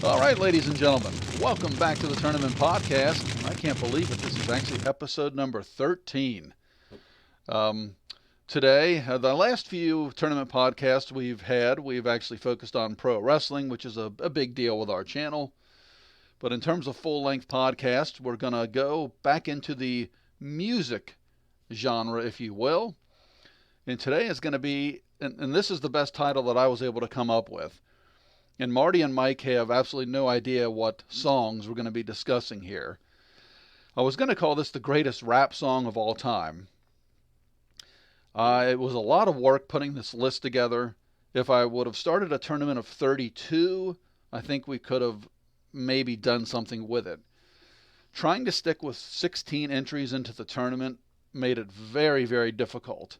All right, ladies and gentlemen, welcome back to the Tournament Podcast. I can't believe it. This is actually episode number 13. Today, the last few tournament podcasts we've actually focused on pro wrestling, which is a big deal with our channel. But in terms of full-length podcast, we're going to go back into the music genre, if you will. And today is going to be, and this is the best title that I was able to come up with. And Marty and Mike have absolutely no idea what songs we're going to be discussing here. I was going to call this the greatest rap song of all time. It was a lot of work putting this list together. If I would have started a tournament of 32, I think we could have maybe done something with it. Trying to stick with 16 entries into the tournament made it very, very difficult.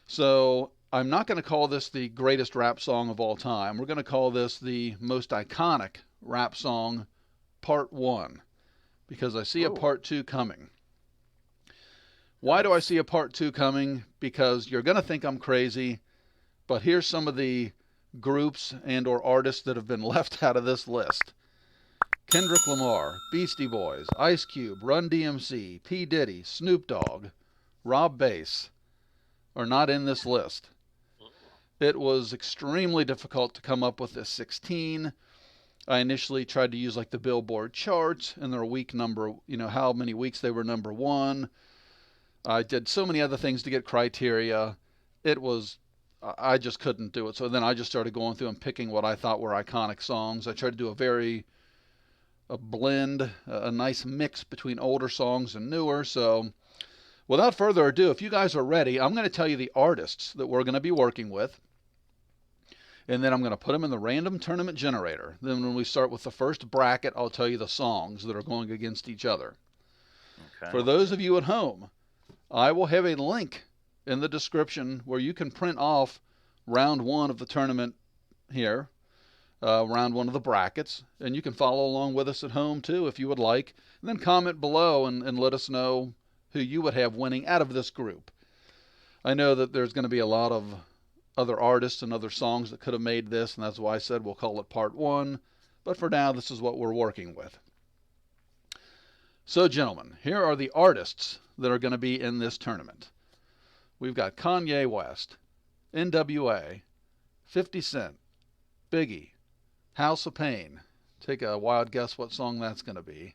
So I'm not going to call this the greatest rap song of all time. We're going to call this the most iconic rap song, Part 1, because I see a Part 2 coming. Why do I see a Part 2 coming? Because you're going to think I'm crazy, but here's some of the groups and or artists that have been left out of this list. Kendrick Lamar, Beastie Boys, Ice Cube, Run DMC, P. Diddy, Snoop Dogg, Rob Bass are not in this list. It was extremely difficult to come up with this 16. I initially tried to use like the Billboard charts and their week number, how many weeks they were number one. I did so many other things to get criteria. I just couldn't do it. So then I just started going through and picking what I thought were iconic songs. I tried to do a blend, a nice mix between older songs and newer. So without further ado, if you guys are ready, I'm going to tell you the artists that we're going to be working with. And then I'm going to put them in the random tournament generator. Then when we start with the first bracket, I'll tell you the songs that are going against each other. Okay. For those of you at home, I will have a link in the description where you can print off round one of the tournament here, round one of the brackets, and you can follow along with us at home too if you would like. And then comment below and let us know who you would have winning out of this group. I know that there's going to be a lot of other artists and other songs that could have made this, and that's why I said we'll call it Part 1. But for now, this is what we're working with. So, gentlemen, here are the artists that are going to be in this tournament. We've got Kanye West, NWA, 50 Cent, Biggie, House of Pain. Take a wild guess what song that's going to be.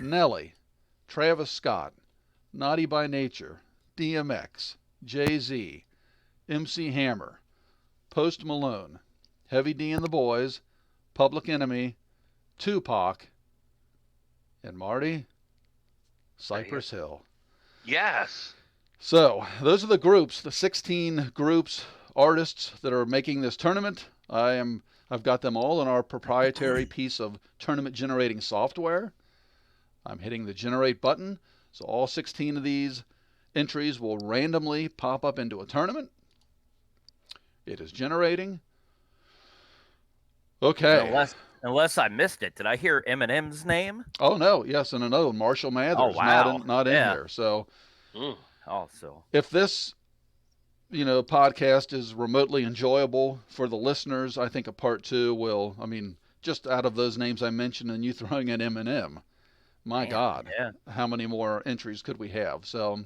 Nelly, Travis Scott, Naughty by Nature, DMX, Jay-Z, MC Hammer, Post Malone, Heavy D and the Boys, Public Enemy, Tupac, and Marty, Cypress Hill. Yes. So those are the groups, the 16 groups, artists that are making this tournament. I've got them all in our proprietary piece of tournament generating software. I'm hitting the generate button, so all 16 of these entries will randomly pop up into a tournament. It is generating. Okay. Unless I missed it. Did I hear Eminem's name? Oh, no. Yes, and another Marshall Mathers. Oh, wow. Not in here. So also, if this, podcast is remotely enjoyable for the listeners, I think a Part 2 will, just out of those names I mentioned and you throwing in Eminem, my God, how many more entries could we have? So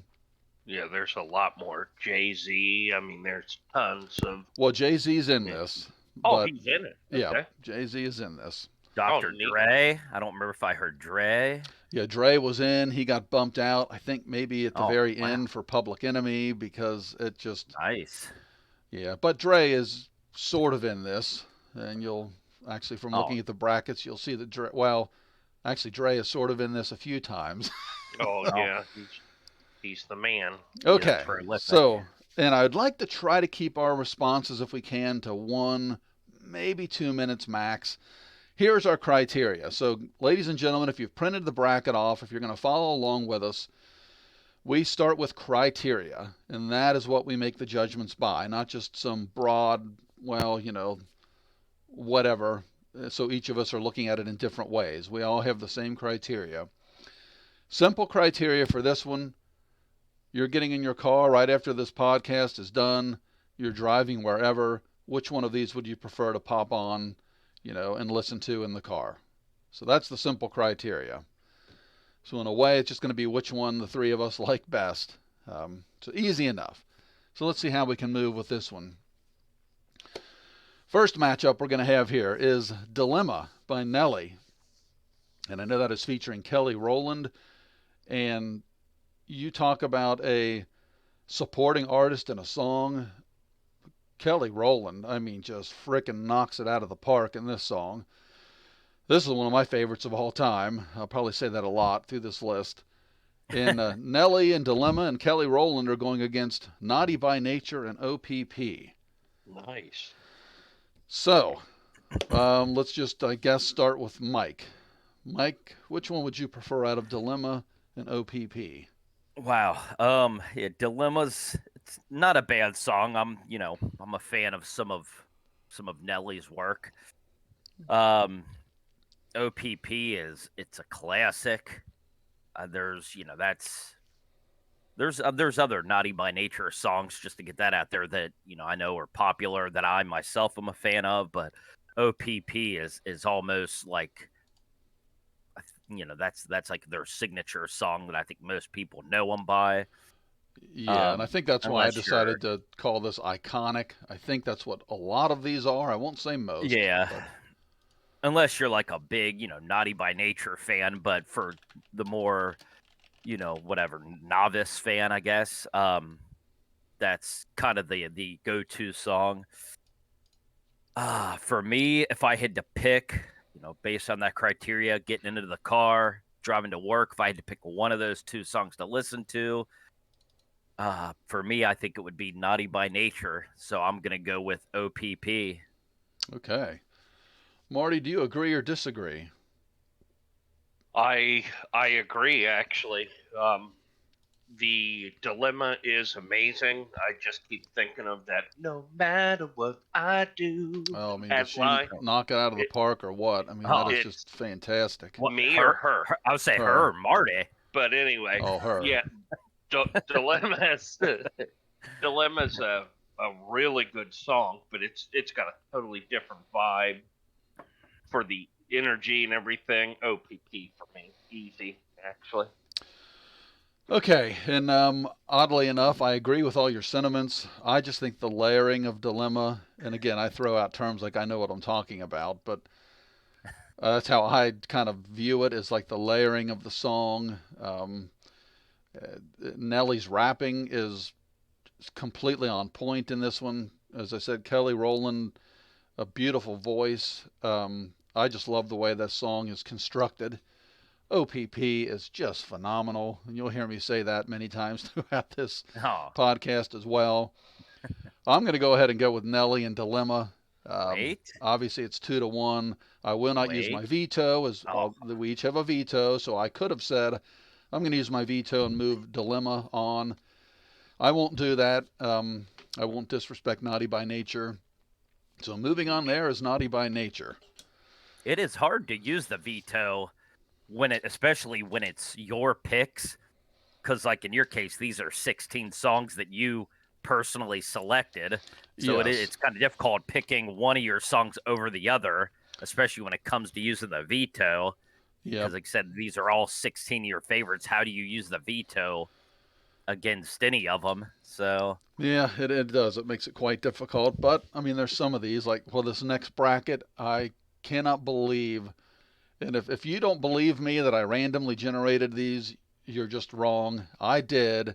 yeah, there's a lot more. Jay-Z, there's tons of... Well, Jay-Z's in this. Oh, he's in it. Okay. Yeah, Jay-Z is in this. Dr. Dre. I don't remember if I heard Dre. Yeah, Dre was in. He got bumped out, I think maybe at the very end for Public Enemy because it just... Nice. Yeah, but Dre is sort of in this. And you'll actually, from looking at the brackets, you'll see that Dre... Well, actually, Dre is sort of in this a few times. Yeah. He's the man. Okay, so, and I'd like to try to keep our responses, if we can, to 1, maybe 2 minutes max. Here's our criteria. So, ladies and gentlemen, if you've printed the bracket off, if you're going to follow along with us, we start with criteria, and that is what we make the judgments by, not just some broad, whatever. So each of us are looking at it in different ways. We all have the same criteria. Simple criteria for this one. You're getting in your car right after this podcast is done. You're driving wherever. Which one of these would you prefer to pop on, and listen to in the car. So that's the simple criteria. So in a way, it's just going to be which one the three of us like best. So easy enough. So let's see how we can move with this one. First matchup we're going to have here is Dilemma by Nelly. And I know that is featuring Kelly Rowland. And you talk about a supporting artist in a song. Kelly Rowland, I mean, just frickin' knocks it out of the park in this song. This is one of my favorites of all time. I'll probably say that a lot through this list. And Nelly and Dilemma and Kelly Rowland are going against Naughty by Nature and OPP. Nice. So, let's just, I guess, start with Mike. Mike, which one would you prefer out of Dilemma and OPP? Wow. Yeah, Dilemma's it's not a bad song. I'm a fan of some of Nelly's work. OPP it's a classic. There's other Naughty by Nature songs, just to get that out there, that I know are popular, that I myself am a fan of, but OPP is almost like that's like their signature song that I think most people know them by. Yeah, and I think that's why I unless decided to call this iconic. I think that's what a lot of these are. I won't say most. Yeah. But Unless you're like a big, Naughty by Nature fan, but for the more, whatever, novice fan, I guess, that's kind of the go-to song. For me, if I had to pick, based on that criteria, getting into the car, driving to work, if I had to pick one of those two songs to listen to, for me, I think it would be Naughty by Nature. So I'm going to go with OPP. okay. Marty, do you agree or disagree? I agree, actually. The Dilemma is amazing. I just keep thinking of that. No matter what I do. Oh, I mean, That does she line. knock it out of the park or what? I mean, that is just fantastic. Me or her? I would say Her. her or Marty. But anyway. Oh, her. Yeah. Dilemma's a really good song, but it's got a totally different vibe for the energy and everything. OPP for me, easy actually. Okay, and oddly enough, I agree with all your sentiments. I just think the layering of Dilemma, and again, I throw out terms like I know what I'm talking about, but that's how I kind of view it, is like the layering of the song. Nelly's rapping is completely on point in this one. As I said, Kelly Rowland, a beautiful voice. I just love the way this song is constructed. OPP is just phenomenal. And you'll hear me say that many times throughout this podcast as well. I'm going to go ahead and go with Nelly and Dilemma. Obviously, it's 2-1. I will not use my veto, as we each have a veto. So I could have said, I'm going to use my veto and move Dilemma on. I won't do that. I won't disrespect Naughty by Nature. So moving on there is Naughty by Nature. It is hard to use the veto especially when it's your picks, because like in your case, these are 16 songs that you personally selected, so Yes. it's kind of difficult picking one of your songs over the other, especially when it comes to using the veto. Because like I said, these are all 16 of your favorites. How do you use the veto against any of them? So yeah, it does. It makes it quite difficult. But I mean, there's some of these, like, well, this next bracket, I cannot believe. And if you don't believe me that I randomly generated these, you're just wrong. I did.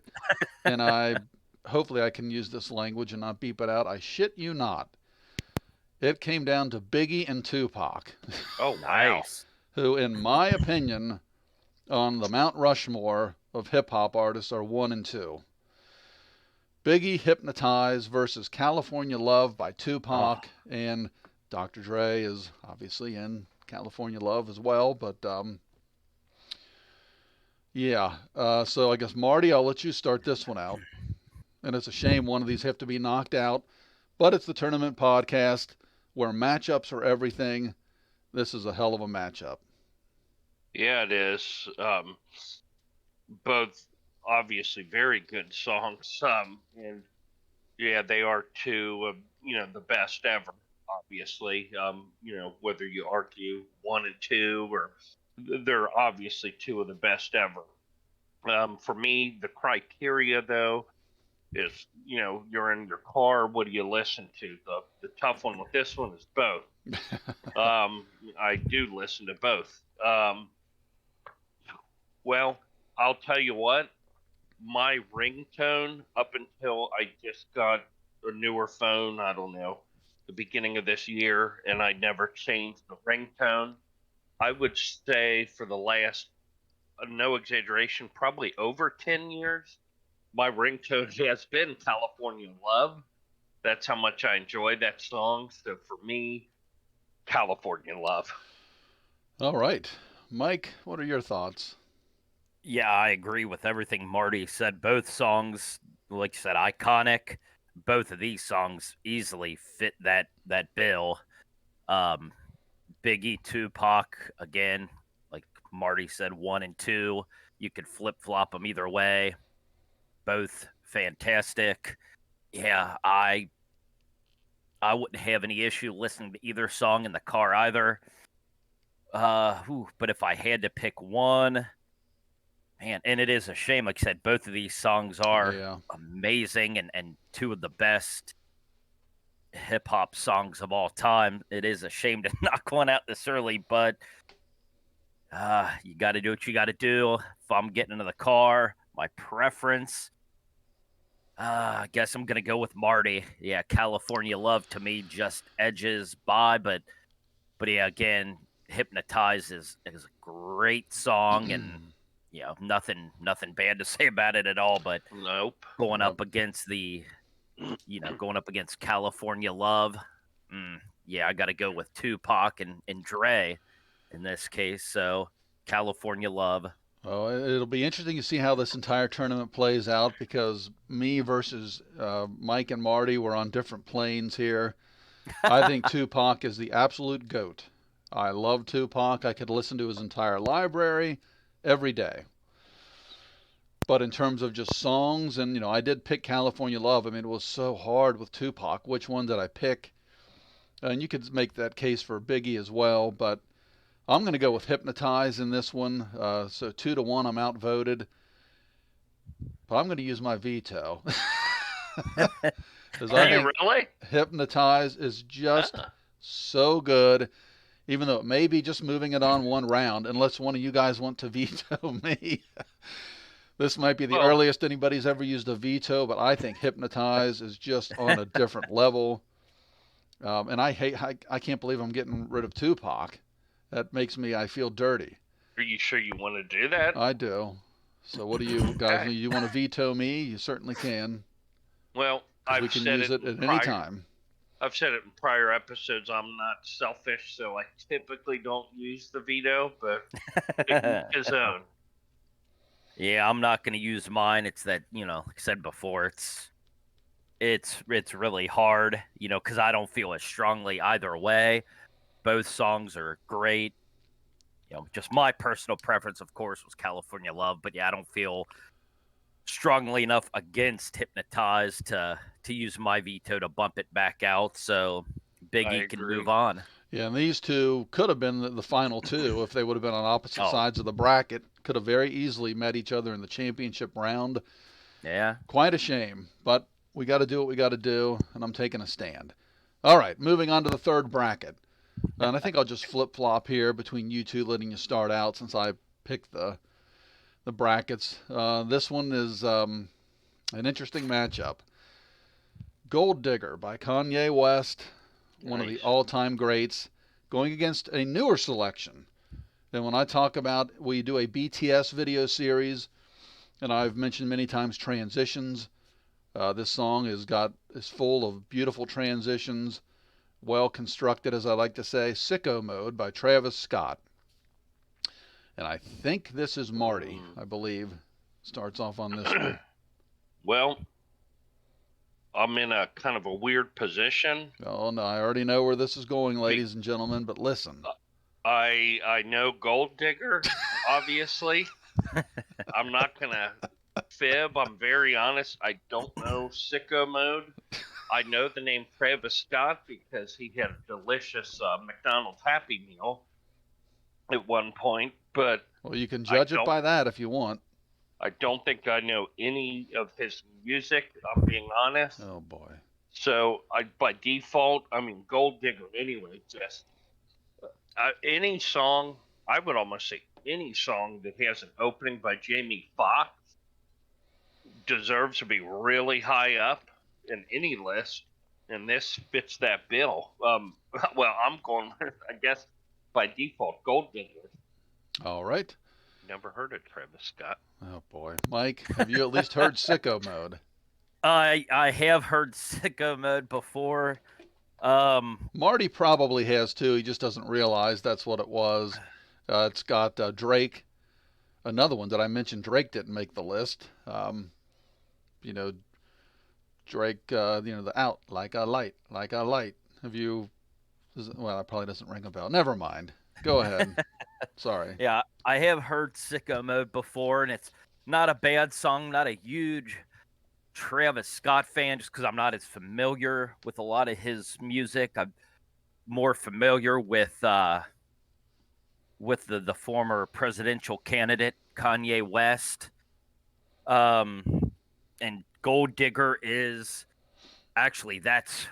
And hopefully I can use this language and not beep it out. I shit you not. It came down to Biggie and Tupac. Oh, nice. Who, in my opinion, on the Mount Rushmore of hip-hop artists are 1 and 2. Biggie, Hypnotize versus California Love by Tupac. And Dr. Dre is obviously in California Love as well, but yeah. So I guess, Marty, I'll let you start this one out. And it's a shame one of these have to be knocked out, but it's the tournament podcast where matchups are everything. This is a hell of a matchup. Yeah, it is. Both obviously very good songs. And yeah, they are two of the best ever. obviously. Whether you argue one and two, or they're obviously two of the best ever. For me, the criteria though is, you're in your car. What do you listen to? The tough one with this one is both. I do listen to both. Well, I'll tell you what. My ringtone up until I just got a newer phone, I don't know, the beginning of this year, and I never changed the ringtone. I would say for the last, no exaggeration, probably over 10 years, my ringtone has been California Love. That's how much I enjoy that song. So for me, California Love. All right. Mike, what are your thoughts? Yeah, I agree with everything Marty said. Both songs, like you said, iconic. Both of these songs easily fit that bill. Um, Biggie, Tupac, again, like Marty said, 1 and 2. You could flip flop them either way. Both fantastic. Yeah, I wouldn't have any issue listening to either song in the car either. But if I had to pick one, man, and it is a shame. Like I said, both of these songs are Yeah. amazing and two of the best hip hop songs of all time. It is a shame to knock one out this early, but you got to do what you got to do. If I'm getting into the car, my preference, I guess I'm gonna go with Marty. Yeah, California Love to me just edges by, but yeah, again, Hypnotize is a great song, and nothing bad to say about it at all. But Nope. going up against going up against California Love, yeah, I got to go with Tupac and Dre in this case. So California Love. Oh, it'll be interesting to see how this entire tournament plays out because me versus Mike and Marty were on different planes here. I think Tupac is the absolute GOAT. I love Tupac. I could listen to his entire library every day. But in terms of just songs, and I did pick California Love. I mean, it was so hard with Tupac. Which one did I pick? And you could make that case for Biggie as well, but I'm going to go with Hypnotize in this one. So 2-1, I'm outvoted. But I'm going to use my veto. Because I think Really? Hypnotize is just so good, even though it may be just moving it on one round, unless one of you guys want to veto me. This might be the earliest anybody's ever used a veto, but I think Hypnotize is just on a different level. And I can't believe I'm getting rid of Tupac. That makes me, I feel dirty. Are you sure you want to do that? I do. So what do you guys, you want to veto me? You certainly can. Well, we can use it at any time. I've said it in prior episodes. I'm not selfish, so I typically don't use the veto, but his own. Yeah, I'm not going to use mine. It's that, like I said before, it's really hard, because I don't feel as strongly either way. Both songs are great. Just my personal preference, of course, was California Love, but yeah, I don't feel strongly enough against Hypnotize to use my veto to bump it back out. So Biggie can move on. Yeah, and these two could have been the final two if they would have been on opposite sides of the bracket. Could have very easily met each other in the championship round. Yeah. Quite a shame, but we got to do what we got to do, and I'm taking a stand. All right, moving on to the third bracket. And I think I'll just flip-flop here between you two, letting you start out since I picked the brackets. This one is an interesting matchup. Gold Digger by Kanye West, one of the all-time greats, going against a newer selection. And when I talk about, we do a BTS video series, and I've mentioned many times transitions. This song is full of beautiful transitions, well constructed, as I like to say. Sicko Mode by Travis Scott. And I think this is Marty, I believe, starts off on this one. Well, I'm in a kind of a weird position. Oh, no, I already know where this is going, ladies and gentlemen, but listen. I know Gold Digger, obviously. I'm not going to fib. I'm very honest. I don't know Sicko Mode. I know the name Travis Scott because he had a delicious McDonald's Happy Meal at one point, but Well, you can judge it by that if you want. I don't think I know any of his music, I'm being honest. Oh, boy. So, by default, I mean, Gold Digger anyway, just any song, I would almost say any song that has an opening by Jamie Foxx deserves to be really high up in any list, and this fits that bill. Well, I'm going, I guess, by default, Gold Digger. All right. Never heard of Travis Scott. Oh, boy. Mike, have you at least heard Sicko Mode? I have heard Sicko Mode before. Marty probably has too. He just doesn't realize that's what it was. It's got Drake. Another one that I mentioned, Drake didn't make the list. You know, Drake, the out like a light, like a light. Have you? Well, that probably doesn't ring a bell. Never mind. Go ahead. Sorry. Yeah, I have heard Sicko Mode before, and it's not a bad song. Not a huge Travis Scott fan, just because I'm not as familiar with a lot of his music. I'm more familiar with the former presidential candidate Kanye West. And Gold Digger is actually that's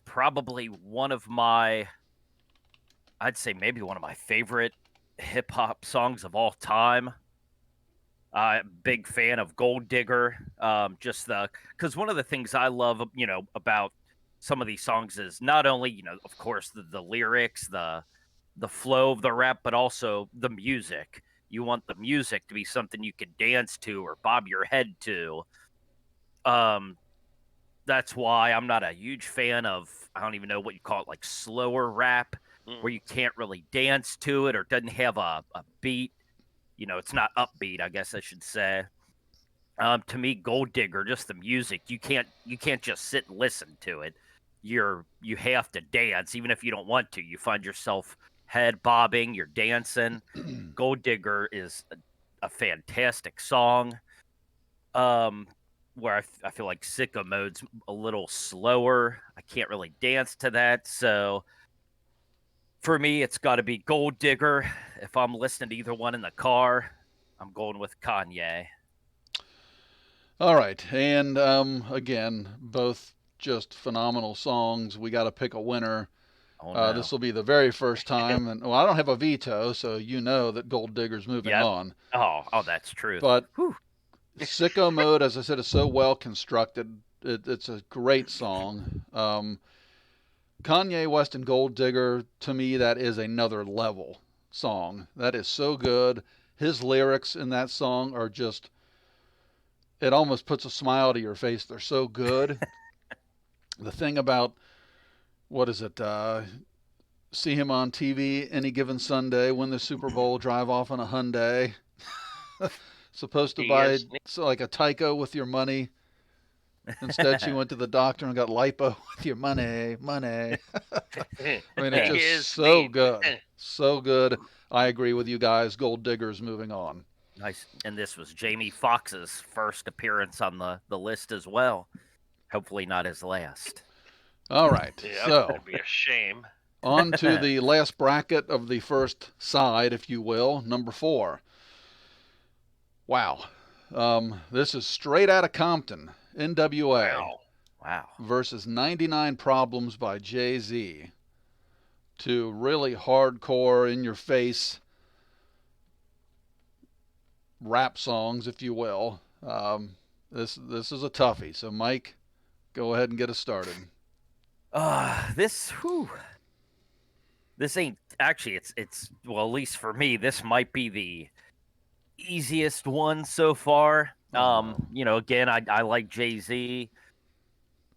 probably one of my, I'd say maybe one of my favorite hip hop songs of all time. Big fan of Gold Digger. Because one of the things I love, about some of these songs is not only, of course, the lyrics, the flow of the rap, but also the music. You want the music to be something you can dance to or bob your head to. That's why I'm not a huge fan of, I don't even know what you call it, like slower rap, where you can't really dance to it or doesn't have a beat. It's not upbeat, I guess I should say. To me, Gold Digger, just the music, you can't just sit and listen to it. You have to dance, even if you don't want to. You find yourself head bobbing, you're dancing. Gold Digger is a fantastic song. Where I feel like Sicko Mode's a little slower. I can't really dance to that, so for me, it's got to be Gold Digger. If I'm listening to either one in the car, I'm going with Kanye. All right, and again, both just phenomenal songs. We got to pick a winner. Oh, no. This will be the very first time, and I don't have a veto, so you know that Gold Digger's moving on. Oh, that's true. But Sicko Mode, as I said, is so well constructed. It's a great song. Kanye West and Gold Digger, to me, that is another level song. That is so good. His lyrics in that song are just, it almost puts a smile to your face. They're so good. The thing about, what is it, see him on TV any given Sunday, win the Super Bowl, drive off in a Hyundai. Supposed to buy like a Tyco with your money. Instead, she went to the doctor and got lipo with your money. I mean, it's just so good. So good. I agree with you guys. Gold Digger's moving on. Nice. And this was Jamie Foxx's first appearance on the list as well. Hopefully not his last. All right. Yeah, so that'd be a shame. On to the last bracket of the first side, if you will, number 4. Wow. This is straight out of Compton, NWA. Wow. Versus 99 Problems by Jay-Z. Two really hardcore, in-your-face rap songs, if you will. This is a toughie. So, Mike, go ahead and get us started. This ain't actually. It's well, at least for me, this might be the easiest one so far. Again, I like Jay-Z,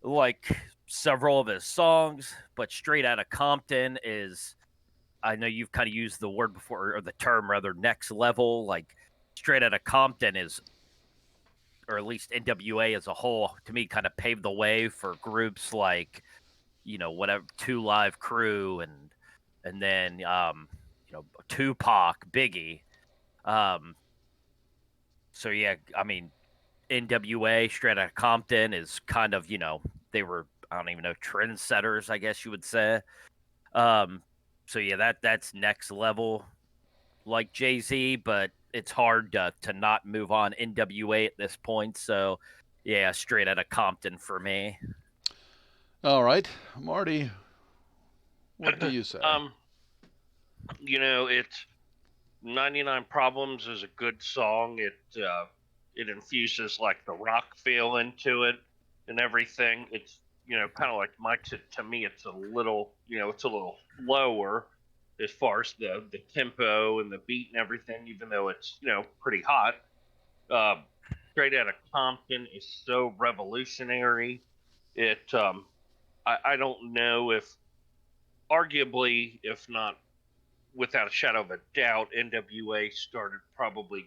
like several of his songs, but Straight Outta Compton is, I know you've kind of used the word before, or the term rather, next level. Like Straight Outta Compton is, or at least NWA as a whole, to me, kind of paved the way for groups like, whatever, 2 Live Crew and then Tupac, Biggie. So yeah, I mean, NWA, Straight Outta Compton is kind of, they were I don't even know, trendsetters, I guess you would say. So yeah, that's next level, like Jay-Z, but it's hard to not move on NWA at this point. So yeah, straight out of Compton for me. All right, Marty, what do you say? It's 99 Problems is a good song. It infuses like the rock feel into it and everything. It's kind of like Mike's. To me, it's a little slower as far as the tempo and the beat and everything. Even though it's pretty hot. Uh, Straight Outta Compton is so revolutionary. I don't know if arguably, if not without a shadow of a doubt, NWA started probably,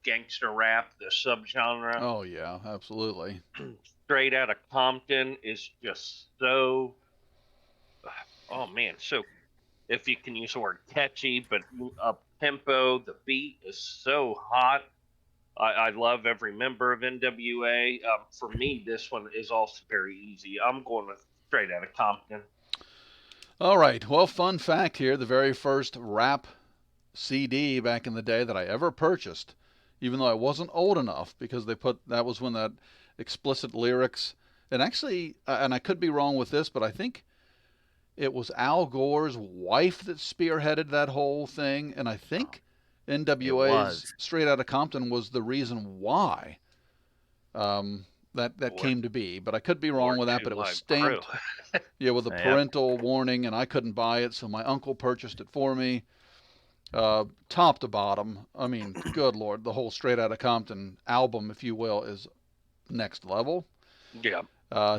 gangster rap, the subgenre. Oh, yeah, absolutely. Straight Outta Compton is just so, oh man, so, if you can use the word catchy, but up tempo, the beat is so hot. I love every member of NWA. For me, this one is also very easy. I'm going with Straight Outta Compton. All right, well, fun fact here, the very first rap CD back in the day that I ever purchased, even though I wasn't old enough, because that was when that explicit lyrics, and actually, and I could be wrong with this, but I think it was Al Gore's wife that spearheaded that whole thing, and I think NWA's Straight Outta Compton was the reason why that came to be, but I could be wrong with that, but it was stamped with a parental warning, and I couldn't buy it, so my uncle purchased it for me. Top to bottom, I mean, good Lord, the whole Straight Outta Compton album, if you will, is next level. Yeah.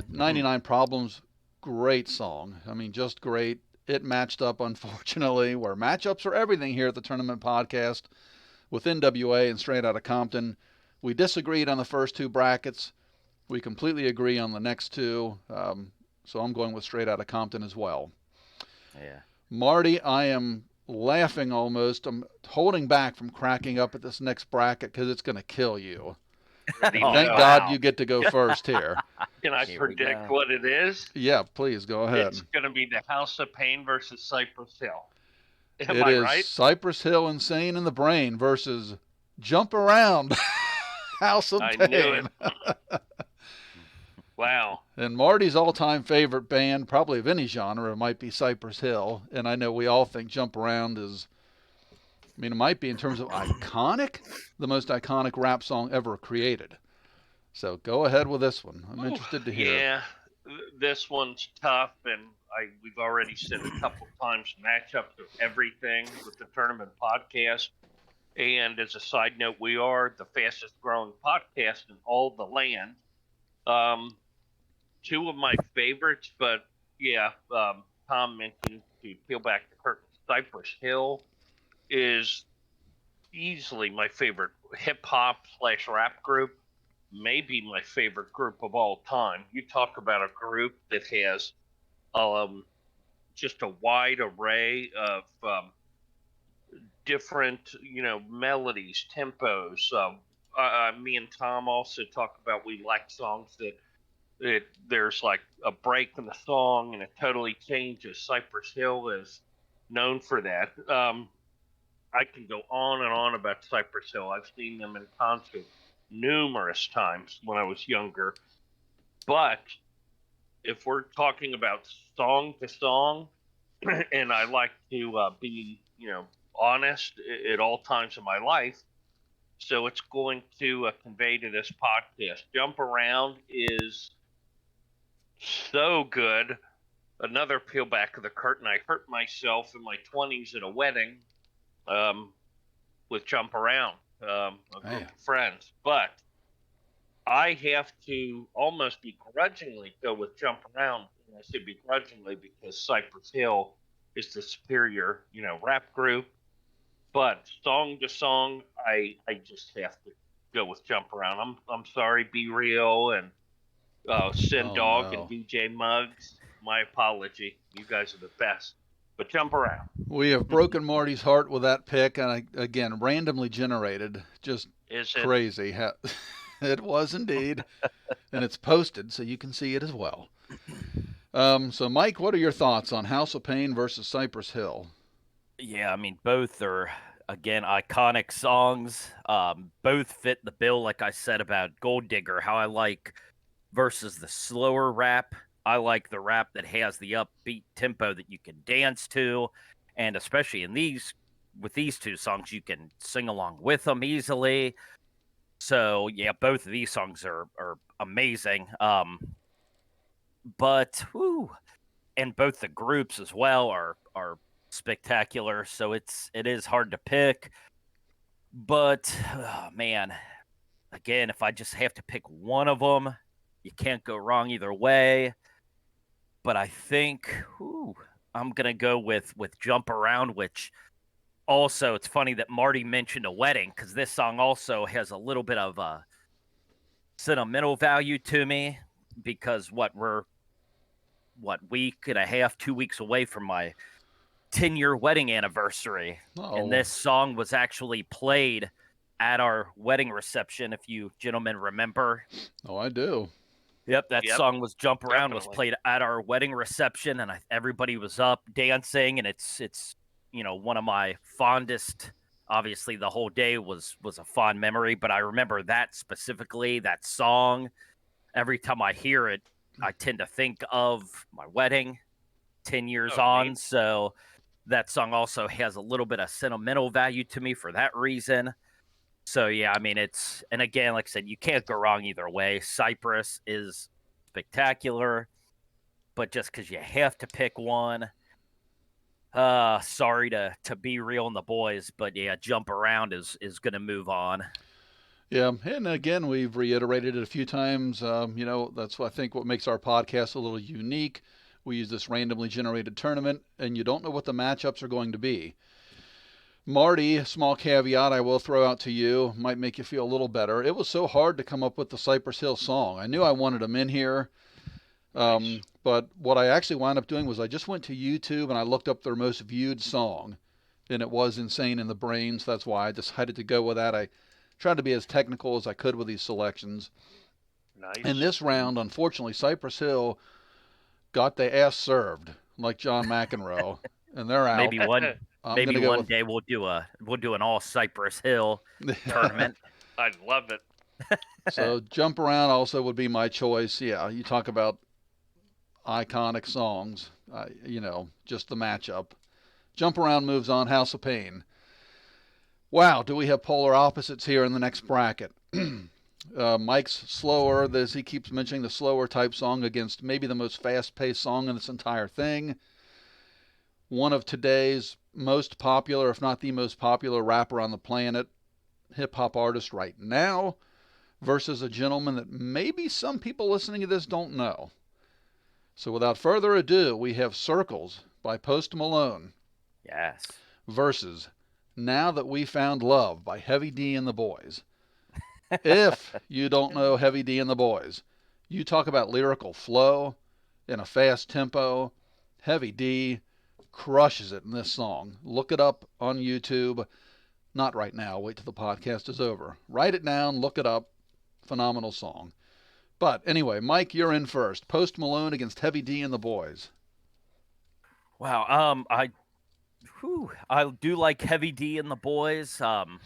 99 Problems, great song. I mean, just great. It matched up, unfortunately, where matchups are everything here at the Tournament Podcast with NWA and Straight Outta Compton. We disagreed on the first two brackets. We completely agree on the next two. So I'm going with Straight Outta Compton as well. Yeah. Marty, I am laughing almost. I'm holding back from cracking up at this next bracket because it's going to kill you. Thank God you get to go first here. Can I predict what it is? Yeah, please go ahead. It's going to be the House of Pain versus Cypress Hill. Am I right? Cypress Hill, Insane in the Brain versus Jump Around, House of Pain. I knew it. Wow. And Marty's all-time favorite band, probably of any genre, might be Cypress Hill. And I know we all think Jump Around is, I mean, it might be in terms of iconic, the most iconic rap song ever created. So go ahead with this one. I'm interested to hear. Yeah, this one's tough, and we've already said a couple times matchups of everything with the Tournament Podcast. And as a side note, we are the fastest growing podcast in all the land. Two of my favorites, but yeah, Tom mentioned, to peel back the curtain, Cypress Hill is easily my favorite hip-hop / rap group, maybe my favorite group of all time. You talk about a group that has just a wide array of different, melodies, tempos. Me and Tom also talk about we like songs that there's like a break in the song and it totally changes. Cypress Hill is known for that. I can go on and on about Cypress Hill. I've seen them in concert numerous times when I was younger. But if we're talking about song to song, and I like to be, honest at all times of my life, so it's going to convey to this podcast. Jump Around is so good. Another peel back of the curtain. I hurt myself in my 20s at a wedding with Jump Around, a group of friends. But I have to almost begrudgingly go with Jump Around. And I say begrudgingly because Cypress Hill is the superior, rap group. But song to song, I just have to go with Jump Around. I'm sorry, Be Real and Sin Dog and DJ Muggs. My apology. You guys are the best. But Jump Around. We have broken Marty's heart with that pick, and again, randomly generated. Just crazy. It was indeed. And it's posted, so you can see it as well. So, Mike, what are your thoughts on House of Pain versus Cypress Hill? Yeah, I mean, both are, again, iconic songs. Both fit the bill, like I said about Gold Digger, how I like versus the slower rap. I like the rap that has the upbeat tempo that you can dance to. And especially with these two songs, you can sing along with them easily. So, yeah, both of these songs are amazing. But, whew, and both the groups as well are spectacular. So it is hard to pick. But oh, man, again, if I just have to pick one of them, you can't go wrong either way. But I think I'm gonna go with "Jump Around," which also it's funny that Marty mentioned a wedding because this song also has a little bit of a sentimental value to me because we're week and a half, 2 weeks away from my 10-year wedding anniversary. Oh, And this song was actually played at our wedding reception, if you gentlemen remember. oh, I do. Yep, that song was "Jump Around" was Definitely. played at our wedding reception, and everybody was up dancing, and it's one of my fondest. Obviously, the whole day was a fond memory, but I remember that specifically, that song. Every time I hear it, I tend to think of my wedding 10 years on. Neat. So that song also has a little bit of sentimental value to me for that reason. So yeah, I mean and again, like I said, you can't go wrong either way. Cypress is spectacular, but just because you have to pick one, sorry to be real in the boys, but yeah, Jump Around is gonna move on. Yeah, and again, we've reiterated it a few times. That's I think what makes our podcast a little unique. We use this randomly generated tournament, and you don't know what the matchups are going to be. Marty, small caveat I will throw out to you, might make you feel a little better. It was so hard to come up with the Cypress Hill song. I knew I wanted them in here, Nice. but what I actually wound up doing was I just went to YouTube and I looked up their most viewed song, and it was Insane in the Brain, so that's why I decided to go with that. I tried to be as technical as I could with these selections. In Nice. this round, unfortunately, Cypress Hill got the ass served, like John McEnroe, and they're out. Maybe one I'm maybe gonna go one with day we'll do an all Cypress Hill tournament. I love it. So Jump Around also would be my choice. Yeah, you talk about iconic songs. Just the matchup. Jump Around moves on. House of Pain. Wow, do we have polar opposites here in the next bracket? Mike's slower, as he keeps mentioning the slower type song against maybe the most fast-paced song in this entire thing. One of today's most popular, if not the most popular rapper on the planet, hip hop artist right now, versus a gentleman that maybe some people listening to this don't know. So without further ado, we have Circles by Post Malone Yes. versus Now That We Found Love by Heavy D and the Boys. If you don't know Heavy D and the Boys, you talk about lyrical flow in a fast tempo. Heavy D crushes it in this song. Look it up on YouTube. Not right now. Wait till the podcast is over. Write it down. Look it up. Phenomenal song. But anyway, Mike, you're in first. Post Malone against Heavy D and the Boys. Wow. I do like Heavy D and the Boys. I'm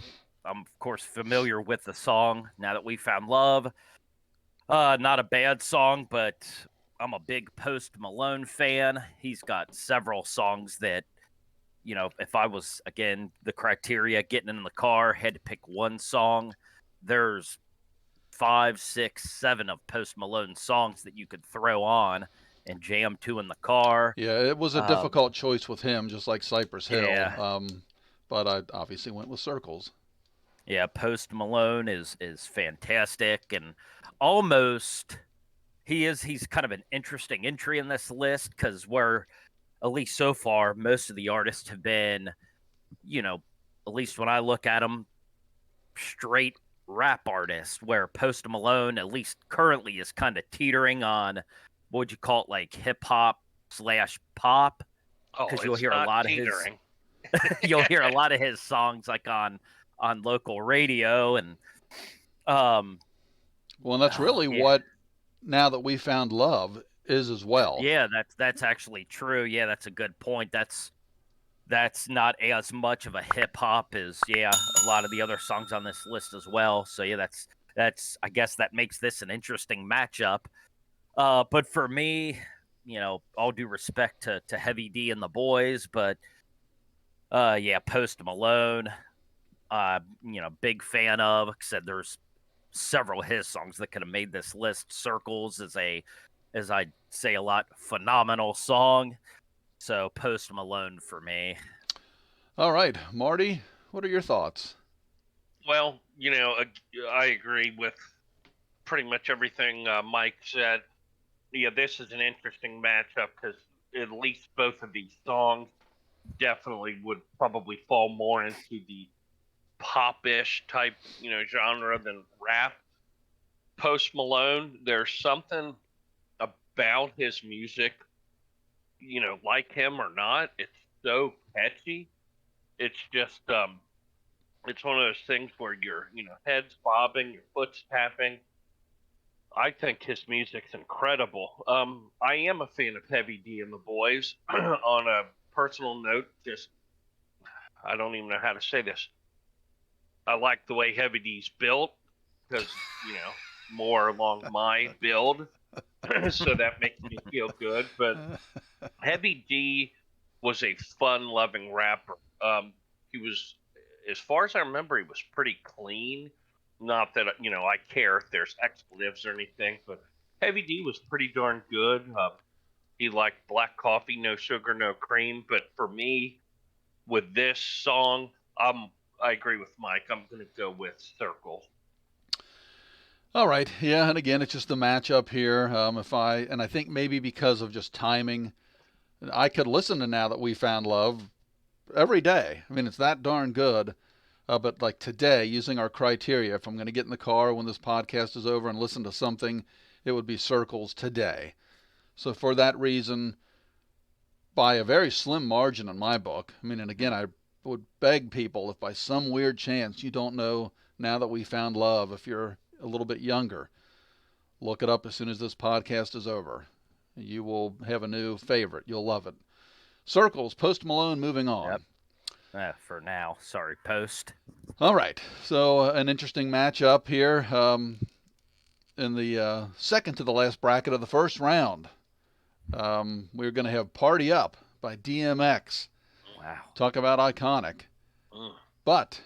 of course familiar with the song Now That We Found Love. Not a bad song, but I'm a big Post Malone fan. He's got several songs that, if I was, again, the criteria, getting in the car, had to pick one song, there's 5, 6, 7 of Post Malone songs that you could throw on and jam to in the car. Yeah, it was a difficult choice with him, just like Cypress Hill. Yeah. But I obviously went with Circles. Yeah, Post Malone is fantastic, and almost he's kind of an interesting entry in this list because where, at least so far, most of the artists have been, at least when I look at them, straight rap artists. Where Post Malone, at least currently, is kind of teetering on what would you call it, like hip hop / pop, Oh, because you'll it's hear a not lot teetering. of his you'll hear a lot of his songs like on local radio and Well, and that's really yeah. what Now That We Found Love is as well. Yeah, that's actually true. Yeah, that's a good point. That's not as much of a hip hop as a lot of the other songs on this list as well. So yeah, that's I guess that makes this an interesting matchup. But for me, all due respect to Heavy D and the boys, but Post Malone, big fan of. Like I said, there's several of his songs that could have made this list. Circles is as I say a lot, phenomenal song. So Post Malone for me. All right, Marty, what are your thoughts? Well, I agree with pretty much everything Mike said. Yeah, this is an interesting matchup because at least both of these songs definitely would probably fall more into the pop-ish type, genre than rap. Post Malone, there's something about his music, like him or not, it's so catchy. It's just it's one of those things where your head's bobbing, your foot's tapping. I think his music's incredible. I am a fan of Heavy D and the Boys. On a personal note, just I don't even know how to say this. I like the way Heavy D's built because more along my build, so that makes me feel good. But Heavy D was a fun-loving rapper. He was, as far as I remember, he was pretty clean. Not that I care if there's expletives or anything, but Heavy D was pretty darn good. He liked black coffee, no sugar, no cream. But for me, with this song, I agree with Mike. I'm going to go with Circle. All right, yeah, and again, it's just the matchup here. I think maybe because of just timing, I could listen to Now That We Found Love every day. I mean, it's that darn good. But like today, using our criteria, if I'm going to get in the car when this podcast is over and listen to something, it would be Circles today. So for that reason, by a very slim margin in my book, I mean, and again, I would beg people, if by some weird chance you don't know Now That We Found Love, if you're a little bit younger, look it up as soon as this podcast is over. You will have a new favorite. You'll love it. Circles, Post Malone, moving on. Yep. For now, sorry, Post. All right, so an interesting matchup here in the second to the last bracket of the first round. We're going to have Party Up by DMX. Wow. Talk about iconic. But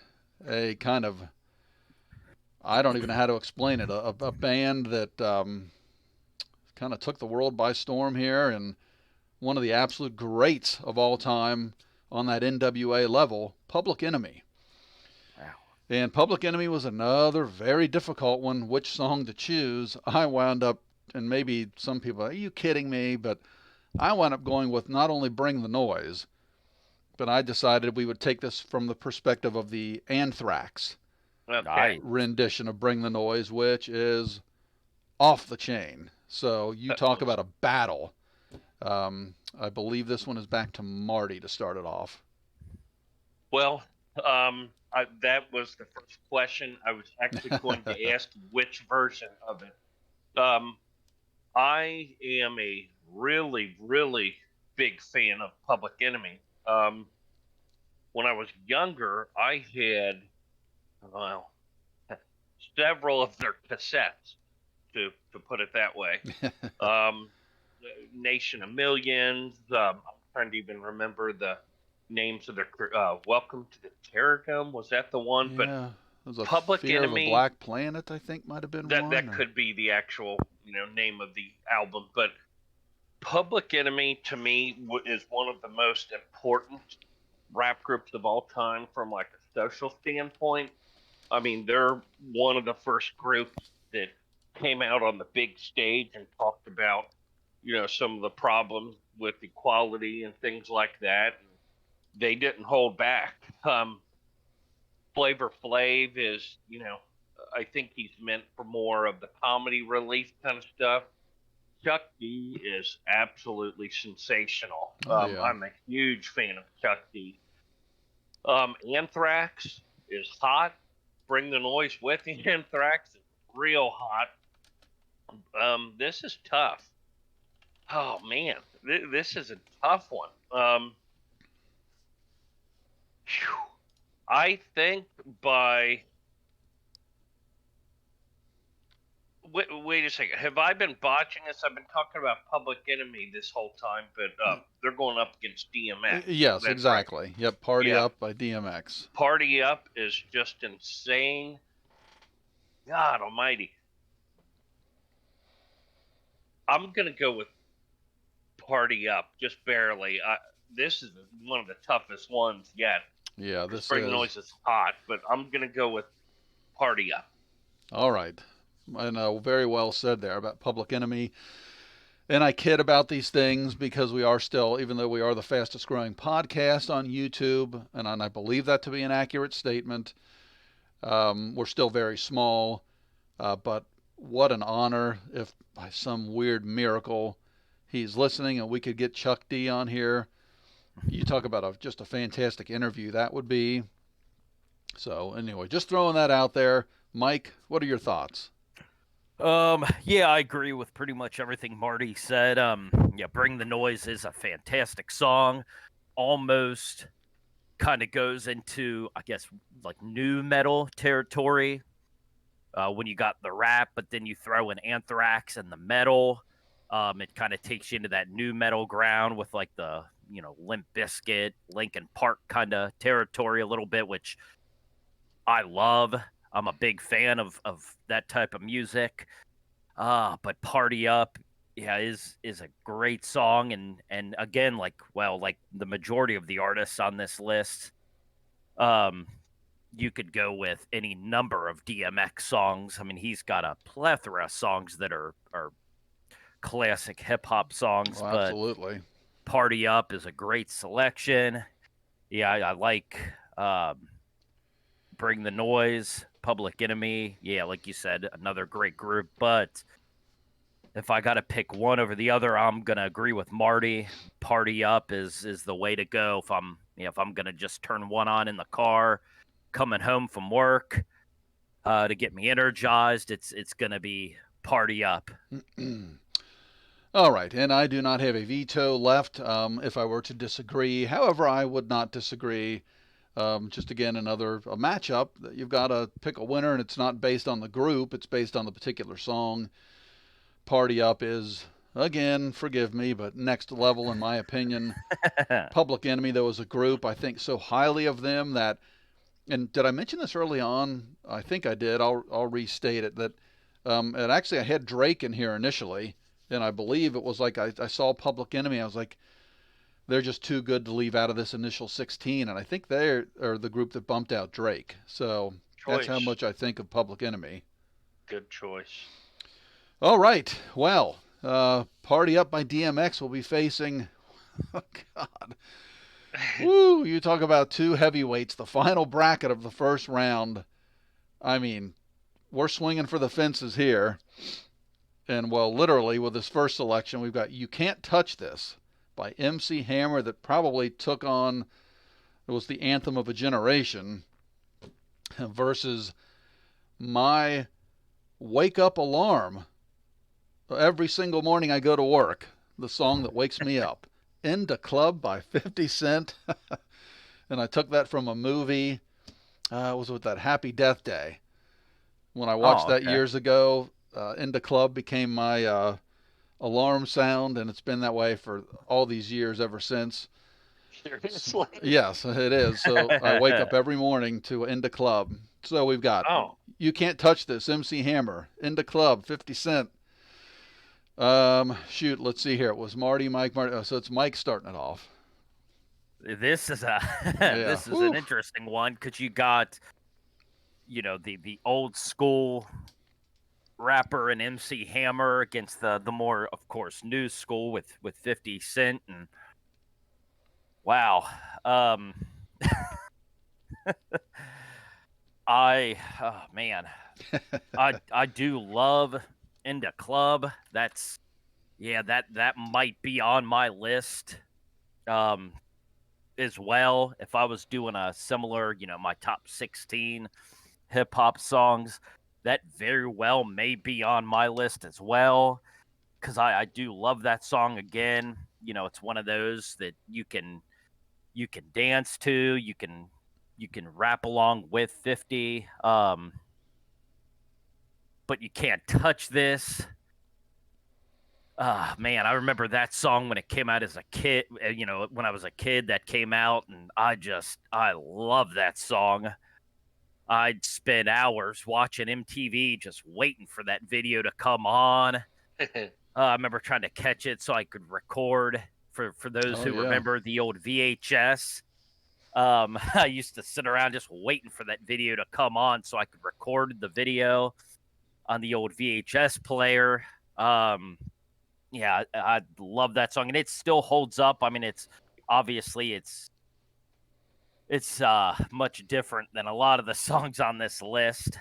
a kind of, I don't even know how to explain it, a band that kind of took the world by storm here, and one of the absolute greats of all time on that NWA level, Public Enemy. Wow. And Public Enemy was another very difficult one, which song to choose. I wound up, and maybe some people, are you kidding me? But I wound up going with not only Bring the Noise, but I decided we would take this from the perspective of the Anthrax rendition of Bring the Noise, which is off the chain. So you talk about a battle. I believe this one is back to Marty to start it off. Well, that was the first question. I was actually going to ask which version of it. I am a really, really big fan of Public Enemy. When I was younger, I had, several of their cassettes, to put it that way. Nation of Millions. I'm trying to even remember the names of their Welcome to the Terragum. Was that the one? Yeah, but it was a Public Fear Enemy, of a Black Planet, I think, might have been one. That could be the actual name of the album. But Public Enemy to me is one of the most important rap groups of all time from like a social standpoint. I mean, they're one of the first groups that came out on the big stage and talked about some of the problems with equality and things like that. They didn't hold back. Flavor Flav is, I think he's meant for more of the comedy relief kind of stuff. Chuck D is absolutely sensational. Yeah. I'm a huge fan of Chuck D. Anthrax is hot. Bring the Noise with the Anthrax is real hot. This is tough. Oh man, this is a tough one. Phew. I think by wait a second. Have I been botching this? I've been talking about Public Enemy this whole time, but they're going up against DMX. Yes, That's right. exactly. Yep, Party Yeah. Up by DMX. Party Up is just insane. God Almighty. I'm gonna go with Party Up, just barely. This is one of the toughest ones yet. Yeah, this Spring is. Noise is hot, but I'm gonna go with Party Up. All right. And very well said there about Public Enemy. And I kid about these things because we are still, even though we are the fastest growing podcast on YouTube, and I believe that to be an accurate statement, we're still very small. But what an honor if by some weird miracle he's listening and we could get Chuck D on here. You talk about just a fantastic interview that would be. So anyway, just throwing that out there. Mike, what are your thoughts? Yeah, I agree with pretty much everything Marty said. Yeah, Bring the Noise is a fantastic song. Almost kind of goes into, I guess, like new metal territory. When you got the rap, but then you throw in Anthrax and the metal. It kind of takes you into that new metal ground with like the, Limp Bizkit, Linkin Park kind of territory a little bit, which I love. I'm a big fan of that type of music. But Party Up, yeah, is a great song, and again, like the majority of the artists on this list, you could go with any number of DMX songs. I mean, he's got a plethora of songs that are classic hip hop songs, Oh, but absolutely. Party Up is a great selection. Yeah, I like Bring the Noise, Public Enemy. Yeah, like you said, another great group. But if I got to pick one over the other, I'm gonna agree with Marty. Party Up is the way to go. If I'm gonna just turn one on in the car, coming home from work, to get me energized, it's gonna be Party Up. All right, and I do not have a veto left if I were to disagree. However, I would not disagree. Just again, another a matchup that you've got to pick a winner, and it's not based on the group; it's based on the particular song. Party Up is, again, forgive me, but next level in my opinion. Public Enemy, though, is a group I think so highly of them that, and did I mention this early on? I think I did. I'll restate it that, and actually I had Drake in here initially, and I believe it was like I saw Public Enemy. I was like, they're just too good to leave out of this initial 16, and I think they are the group that bumped out Drake. So that's how much I think of Public Enemy. Good choice. All right. Well, Party Up by DMX will be facing. Oh, God. Woo! You talk about two heavyweights. The final bracket of the first round. I mean, we're swinging for the fences here. And, well, literally, with this first selection, we've got You Can't Touch This by MC Hammer that probably took on, it was the anthem of a generation, versus my wake up alarm every single morning I go to work, the song that wakes me up. In the Club by 50 Cent. And I took that from a movie. It was with that Happy Death Day. When I watched that years ago, In the Club became my alarm sound, and it's been that way for all these years ever since. Seriously? Yes, it is. So I wake up every morning to In the Club. So we've got You Can't Touch This, MC Hammer. In the Club, 50 Cent. Shoot, let's see here. It was Marty, Mike, Marty. So it's Mike starting it off. This is this is an interesting one because you got, the old school rapper and MC Hammer against the more, of course, new school with 50 Cent, and wow, oh man, I do love In the Club. That's that might be on my list as well. If I was doing a similar, my top 16 hip hop songs, that very well may be on my list as well. because I do love that song. Again, it's one of those that you can dance to, you can rap along with 50. But you can't touch this. Man, I remember that song when it came out as a kid. When I was a kid, that came out, and I love that song. I'd spend hours watching MTV just waiting for that video to come on. I remember trying to catch it so I could record. For those who remember the old VHS, I used to sit around just waiting for that video to come on so I could record the video on the old VHS player. Yeah, I love that song, and it still holds up. I mean, it's much different than a lot of the songs on this list.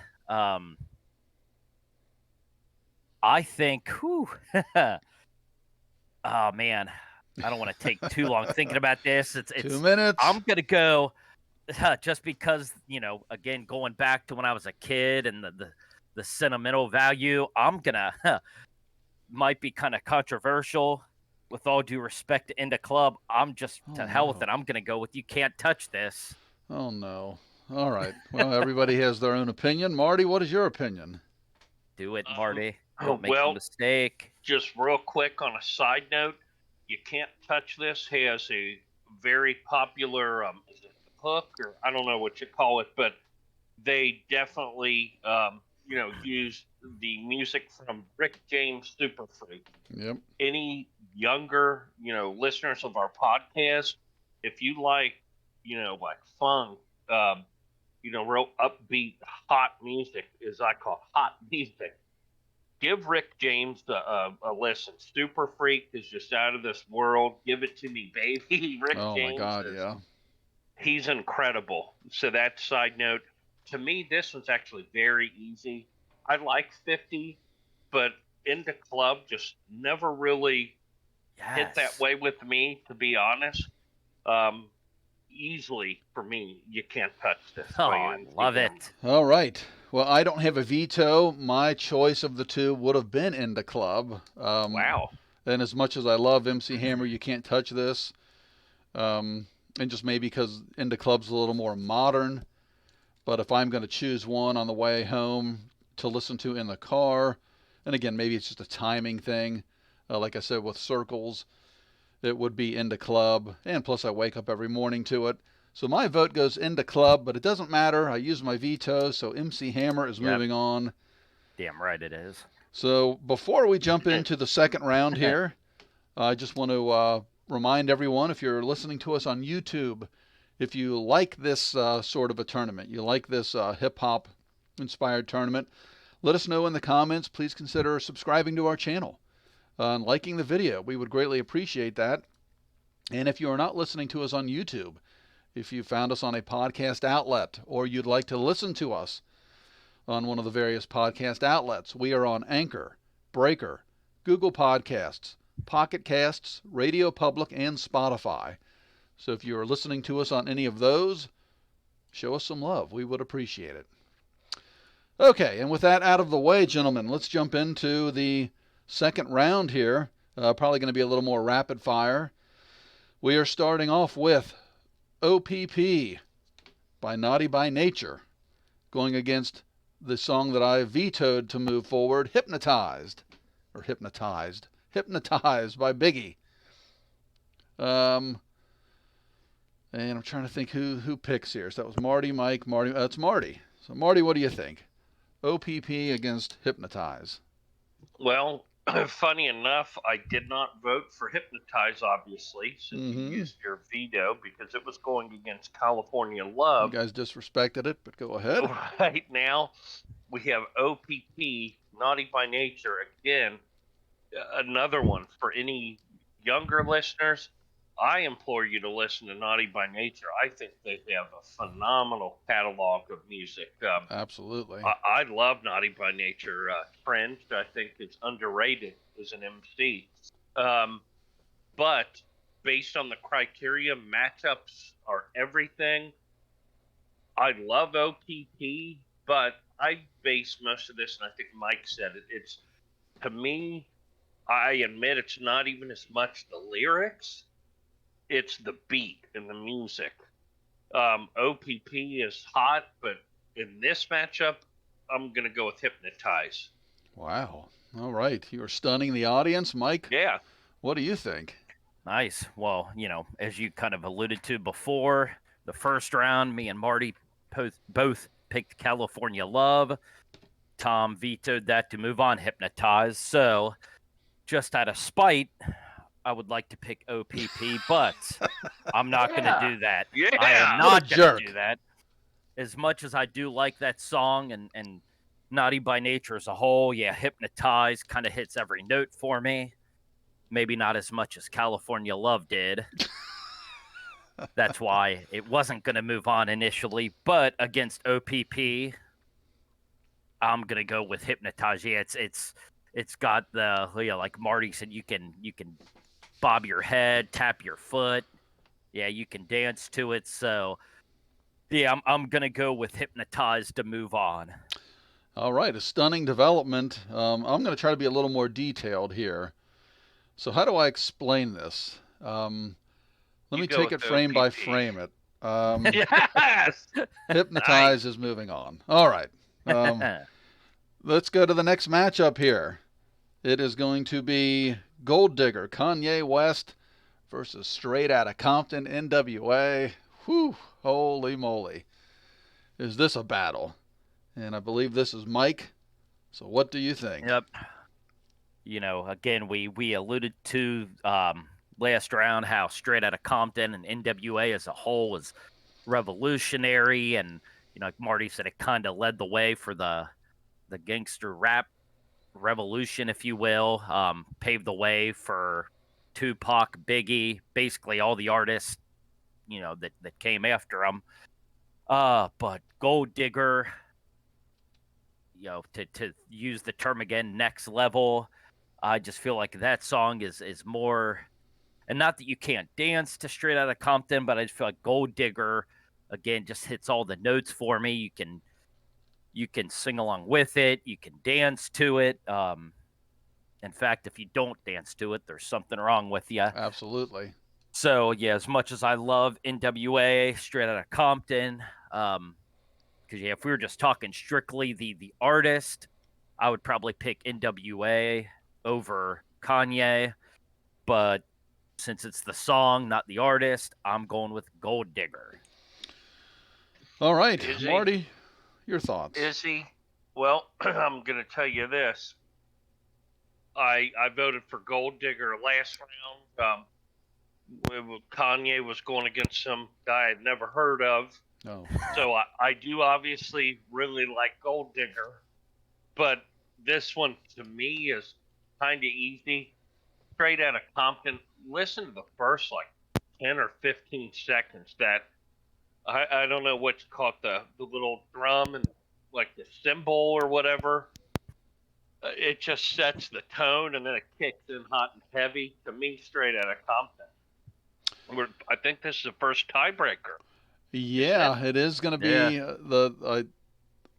I think, oh man, I don't want to take too long thinking about this. It's 2 minutes. I'm gonna go just because again, going back to when I was a kid and the sentimental value. I'm gonna might be kind of controversial. With all due respect to Inda Club, I'm just to hell with it. I'm gonna go with You Can't Touch This. Oh no. All right. Well, everybody has their own opinion. Marty, what is your opinion? Do it, Marty. Don't make a mistake. Just real quick on a side note, You Can't Touch This has a very popular is it the hook, or I don't know what you call it, but they definitely use the music from Rick James Super Freak. Yep. Any younger listeners of our podcast, if you like like funk, real upbeat hot music, as I call hot music, give Rick James a listen. Super Freak is just out of this world. Give it to me, baby. Rick James. Oh my God, he's incredible. So that side note. To me, this one's actually very easy. I like 50, but Inda Club just never really hit that way with me, to be honest. Easily for me, You Can't Touch This. Oh, I love it. All right. Well, I don't have a veto. My choice of the two would have been Inda Club. Wow. And as much as I love MC Hammer, You Can't Touch This. And just maybe because Inda Club's a little more modern. But if I'm going to choose one on the way home to listen to in the car, and again, maybe it's just a timing thing. Like I said, with Circles, it would be Inda Club. And plus, I wake up every morning to it. So my vote goes Inda Club, but it doesn't matter. I use my veto, so MC Hammer is moving on. Damn right it is. So before we jump into the second round here, I just want to remind everyone, if you're listening to us on YouTube, if you like this sort of a tournament, you like this hip-hop inspired tournament, let us know in the comments. Please consider subscribing to our channel and liking the video. We would greatly appreciate that. And if you are not listening to us on YouTube, if you found us on a podcast outlet or you'd like to listen to us on one of the various podcast outlets, we are on Anchor, Breaker, Google Podcasts, Pocket Casts, Radio Public, and Spotify. So if you are listening to us on any of those, show us some love. We would appreciate it. Okay, and with that out of the way, gentlemen, let's jump into the second round here. Probably going to be a little more rapid fire. We are starting off with OPP by Naughty by Nature, going against the song that I vetoed to move forward, Hypnotized by Biggie. And I'm trying to think who picks here. So that was Marty, Mike, Marty. It's Marty. So Marty, what do you think? OPP against Hypnotize. Well, funny enough, I did not vote for Hypnotize, obviously, since you used your veto, because it was going against California Love. You guys disrespected it, but go ahead. Right now, we have OPP, Naughty by Nature. Again, another one for any younger listeners. I implore you to listen to Naughty by Nature. I think they have a phenomenal catalog of music. Absolutely. I love Naughty by Nature. Trent, I think, is underrated as an MC. But based on the criteria, matchups are everything. I love OPP, but I base most of this, and I think Mike said it, it's, to me, I admit it's not even as much the lyrics, it's the beat and the music. OPP is hot, but in this matchup, I'm going to go with Hypnotize. Wow. All right. You're stunning the audience. Mike, Yeah. what do you think? Nice. Well, as you kind of alluded to before, the first round, me and Marty both picked California Love. Tom vetoed that to move on, Hypnotize. So, just out of spite, I would like to pick OPP, but I'm not going to do that. Yeah. I am What a not going jerk. to do that. As much as I do like that song and Naughty by Nature as a whole, yeah, Hypnotize kind of hits every note for me. Maybe not as much as California Love did. That's why it wasn't going to move on initially. But against OPP, I'm going to go with Hypnotize. Yeah, it's got the, like Marty said, you can bob your head, tap your foot. Yeah, you can dance to it. So, yeah, I'm going to go with Hypnotize to move on. All right, a stunning development. I'm going to try to be a little more detailed here. So how do I explain this? Let me take it frame by frame it. Yes. Hypnotize is moving on. All right. Let's go to the next matchup here. It is going to be Gold Digger Kanye West versus Straight Outta Compton Nwa. Whew, holy moly. Is this a battle? And I believe this is Mike. So what do you think? Yep. Again, we alluded to last round how Straight Outta Compton and NWA as a whole was revolutionary, and like Marty said, it kind of led the way for the gangster rap revolution, if you will. Paved the way for Tupac, Biggie, basically all the artists that came after him. But Gold Digger, to use the term again, next level. I just feel like that song is more, and not that you can't dance to Straight Outta Compton, but I just feel like Gold Digger, again, just hits all the notes for me. You can sing along with it. You can dance to it. In fact, if you don't dance to it, there's something wrong with you. Absolutely. So, yeah, as much as I love NWA, Straight Outta Compton, because, yeah, if we were just talking strictly the artist, I would probably pick NWA over Kanye. But since it's the song, not the artist, I'm going with Gold Digger. All right, Marty, your thoughts. Is he? Well, I'm going to tell you this. I voted for Gold Digger last round. Kanye was going against some guy I'd never heard of. No. So I do obviously really like Gold Digger. But this one, to me, is kind of easy. Straight Outta Compton. Listen to the first, 10 or 15 seconds. That, I don't know what's called, the little drum and, the cymbal or whatever. It just sets the tone, and then it kicks in hot and heavy. To me, Straight Outta Compton. I think this is the first tiebreaker. Yeah, it is going to be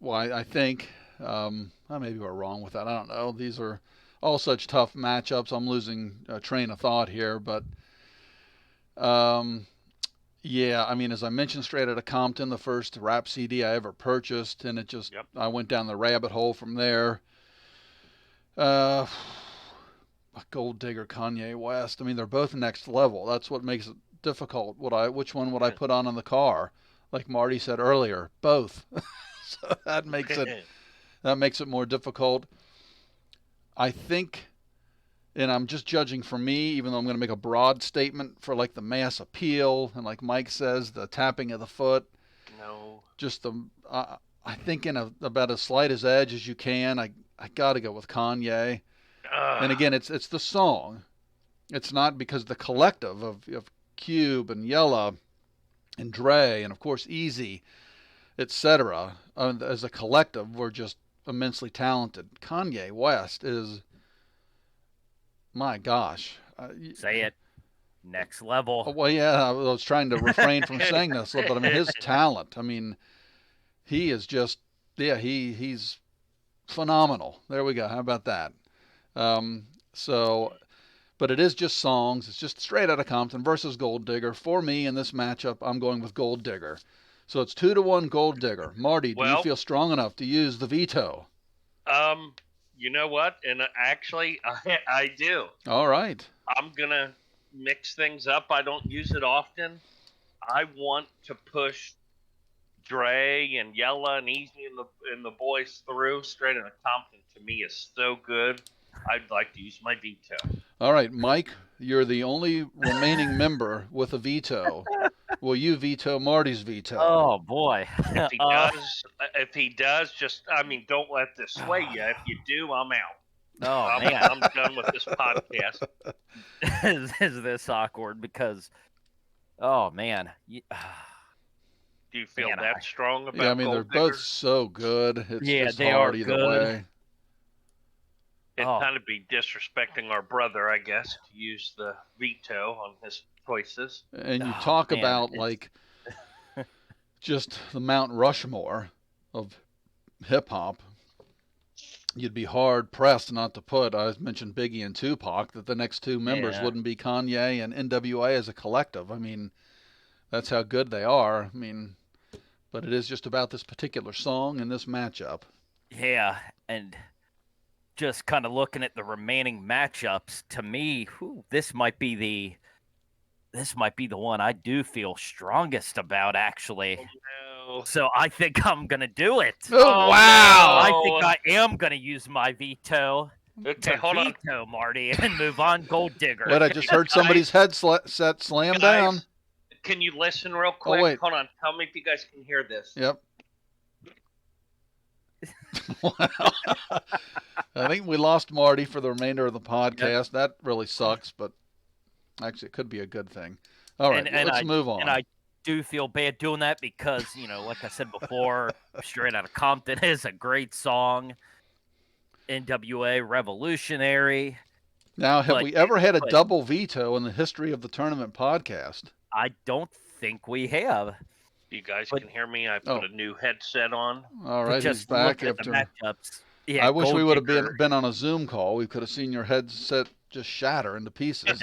I think, maybe we're wrong with that. I don't know. These are all such tough matchups. I'm losing a train of thought here, but yeah, I mean, as I mentioned, Straight Outta Compton, the first rap CD I ever purchased, and it just, I went down the rabbit hole from there. Gold Digger, Kanye West. I mean, they're both next level. That's what makes it difficult. Which one would I put on in the car? Like Marty said earlier, both. So that makes it more difficult. I think, and I'm just judging from me, even though I'm going to make a broad statement for the mass appeal, and like Mike says, the tapping of the foot. No. Just I think in about as slight as edge as you can. I got to go with Kanye. And again, it's the song. It's not because the collective of Cube and Yella and Dre and of course Easy, etc. As a collective, we're just immensely talented. Kanye West is, my gosh. Say it. Next level. Well, yeah, I was trying to refrain from saying this, but I mean his talent. I mean, he is just, he's phenomenal. There we go. How about that? So, but it is just songs. It's just Straight Outta Compton versus Gold Digger. For me in this matchup, I'm going with Gold Digger. So it's 2-1 Gold Digger. Marty, do you Well, feel strong enough to use the veto? you know what? And actually, I do. All right. I'm gonna mix things up. I don't use it often. I want to push Dre and Yella and Easy and the boys through. Straight Outta Compton to me is so good. I'd like to use my veto. All right, Mike, you're the only remaining member with a veto. Will you veto Marty's veto? Oh boy. If he does, just don't let this sway you. If you do, I'm out. Oh man, I'm done with this podcast. is this awkward? Because, oh man, Do you feel Man, that strong about? Yeah, I mean they're Gold Digger? both so good. It's Yeah, just they hard are either good. way. It'd Oh. kind of be disrespecting our brother, I guess, to use the veto on his choices. And you Oh, talk man, about it's- like just the Mount Rushmore of hip hop. You'd be hard pressed not to put. I mentioned Biggie and Tupac. That the next two members Yeah. wouldn't be Kanye and NWA as a collective. I mean, that's how good they are. I mean, but it is just about this particular song and this matchup. Yeah, and just kind of looking at the remaining matchups, to me, this might be the one I do feel strongest about, actually. No. So I think I'm gonna do it. Oh, wow! I think I am gonna use my veto. Okay, to hold on. veto Marty and move on Gold Digger. But I just heard somebody's headset slam Guys, down. Can you listen real quick? wait. Hold on. Tell me if you guys can hear this. Yep. I think we lost Marty for the remainder of the podcast. That really sucks, but actually it could be a good thing. All right, let's move on. And I do feel bad doing that because, like I said before, Straight Outta Compton is a great song. NWA, revolutionary. Now, have we ever had a double veto in the history of the tournament podcast? I don't think we have. You guys can hear me? I put a new headset on. All right, he's back after. Matchups. Yeah, I wish we would have been on a Zoom call. We could have seen your headset just shatter into pieces.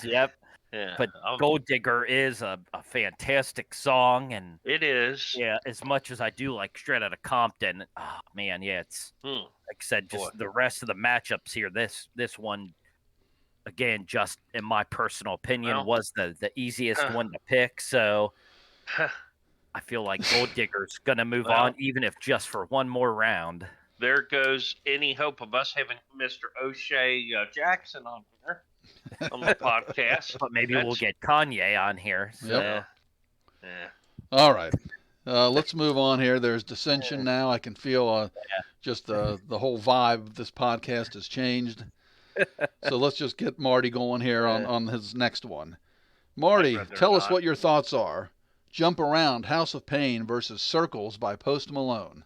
Yep. Yeah, but Gold Digger is a fantastic song, and it is. Yeah, as much as I do like Straight Outta Compton, oh man, yeah, it's like I said, just the rest of the matchups here. This one, again, just in my personal opinion, was the easiest one to pick. So I feel like Gold Digger's gonna move on, even if just for one more round. There goes any hope of us having Mr. O'Shea Jackson on here. On the podcast, but maybe we'll get Kanye on here. So. Yep. Yeah. All right, let's move on here. There's dissension now. I can feel just the whole vibe of this podcast has changed. So let's just get Marty going here on his next one. Marty, tell us what your thoughts are. Jump Around, House of Pain versus Circles by Post Malone.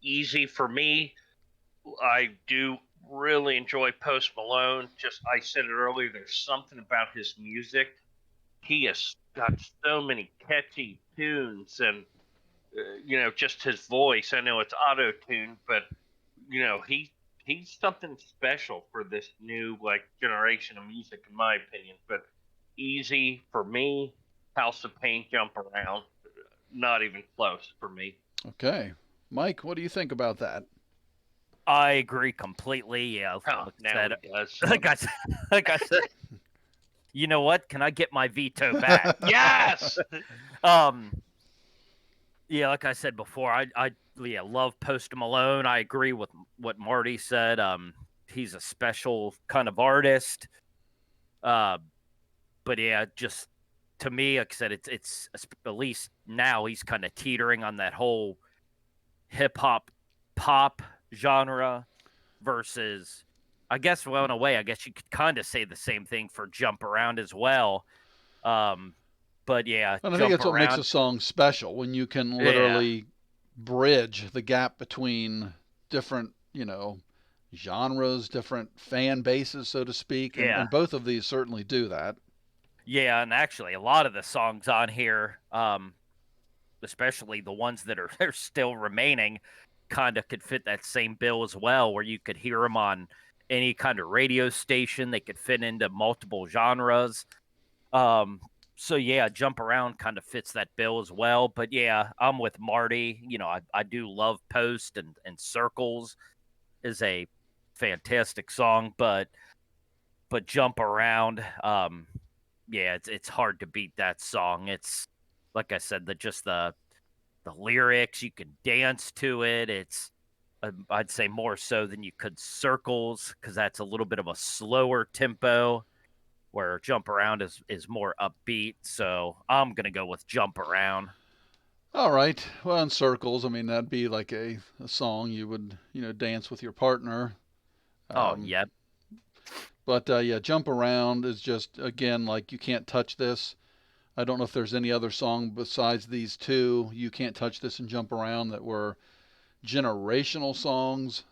Easy for me. I do really enjoy Post Malone. I said it earlier, there's something about his music. He has got so many catchy tunes and, just his voice. I know it's auto-tuned, but, he's something special for this new, generation of music, in my opinion. But easy for me. House of Pain, Jump Around. Not even close for me. Okay. Mike, what do you think about that? I agree completely. Yeah, like I said, you know what? Can I get my veto back? Yes. Yeah, like I said before, I love Post Malone. I agree with what Marty said. He's a special kind of artist. But yeah, just to me, like I said, it's at least now he's kind of teetering on that whole hip hop pop genre versus, I guess, well, in a way, I guess you could kind of say the same thing for Jump Around as well. But yeah, and I think that's what makes a song special, when you can literally bridge the gap between different, genres, different fan bases, so to speak. And both of these certainly do that. Yeah, and actually a lot of the songs on here, especially the ones that are still remaining, kind of could fit that same bill as well, where you could hear them on any kind of radio station. They could fit into multiple genres. So yeah, Jump Around kind of fits that bill as well. But yeah, I'm with Marty. I do love Post, and Circles is a fantastic song, but Jump Around, yeah, it's hard to beat that song. It's like I said, the lyrics, you can dance to it. It's I'd say more so than you could Circles, because that's a little bit of a slower tempo, where Jump Around is more upbeat. So I'm gonna go with Jump Around. All right. Well, in Circles, I mean, that'd be like a song you would, dance with your partner. Oh, Um, yeah. but yeah, Jump Around is just, again, like You Can't Touch This. I don't know if there's any other song besides these two, You Can't Touch This and Jump Around, that were generational songs.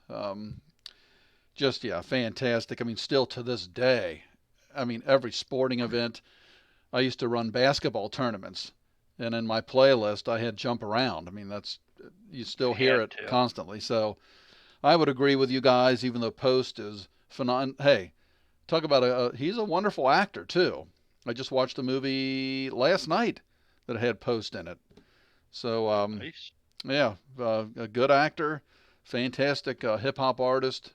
Just, yeah, fantastic. I mean, still to this day, I mean, every sporting event, I used to run basketball tournaments, and in my playlist, I had Jump Around. I mean, you still hear Had it to. constantly. So I would agree with you guys, even though Post is phenomenal. Hey, talk about he's a wonderful actor, too. I just watched a movie last night that had Post in it. So, Nice. yeah, a good actor, fantastic hip hop artist,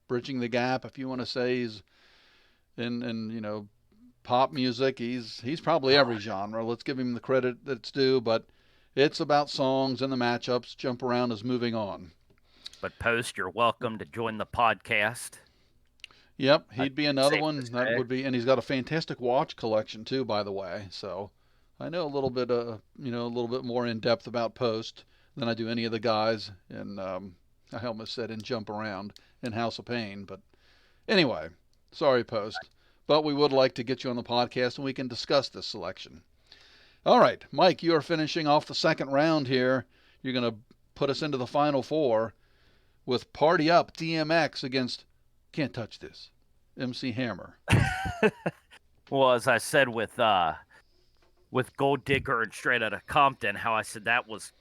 bridging the gap. If you want to say he's in pop music, he's probably every genre. Let's give him the credit that's due. But it's about songs and the matchups. Jump Around is moving on. But Post, you're welcome to join the podcast. Yep, I he'd be think it's another safe to one that say. would be, and he's got a fantastic watch collection too, by the way. So I know a little bit, a little bit more in depth about Post than I do any of the guys. And I almost said in Jump Around in House of Pain, but anyway, sorry, Post. But we would like to get you on the podcast and we can discuss this selection. All right, Mike, you are finishing off the second round here. You're going to put us into the final four with Party Up DMX against Can't Touch This MC Hammer. Well, as I said with Gold Digger and Straight Outta Compton, how I said that was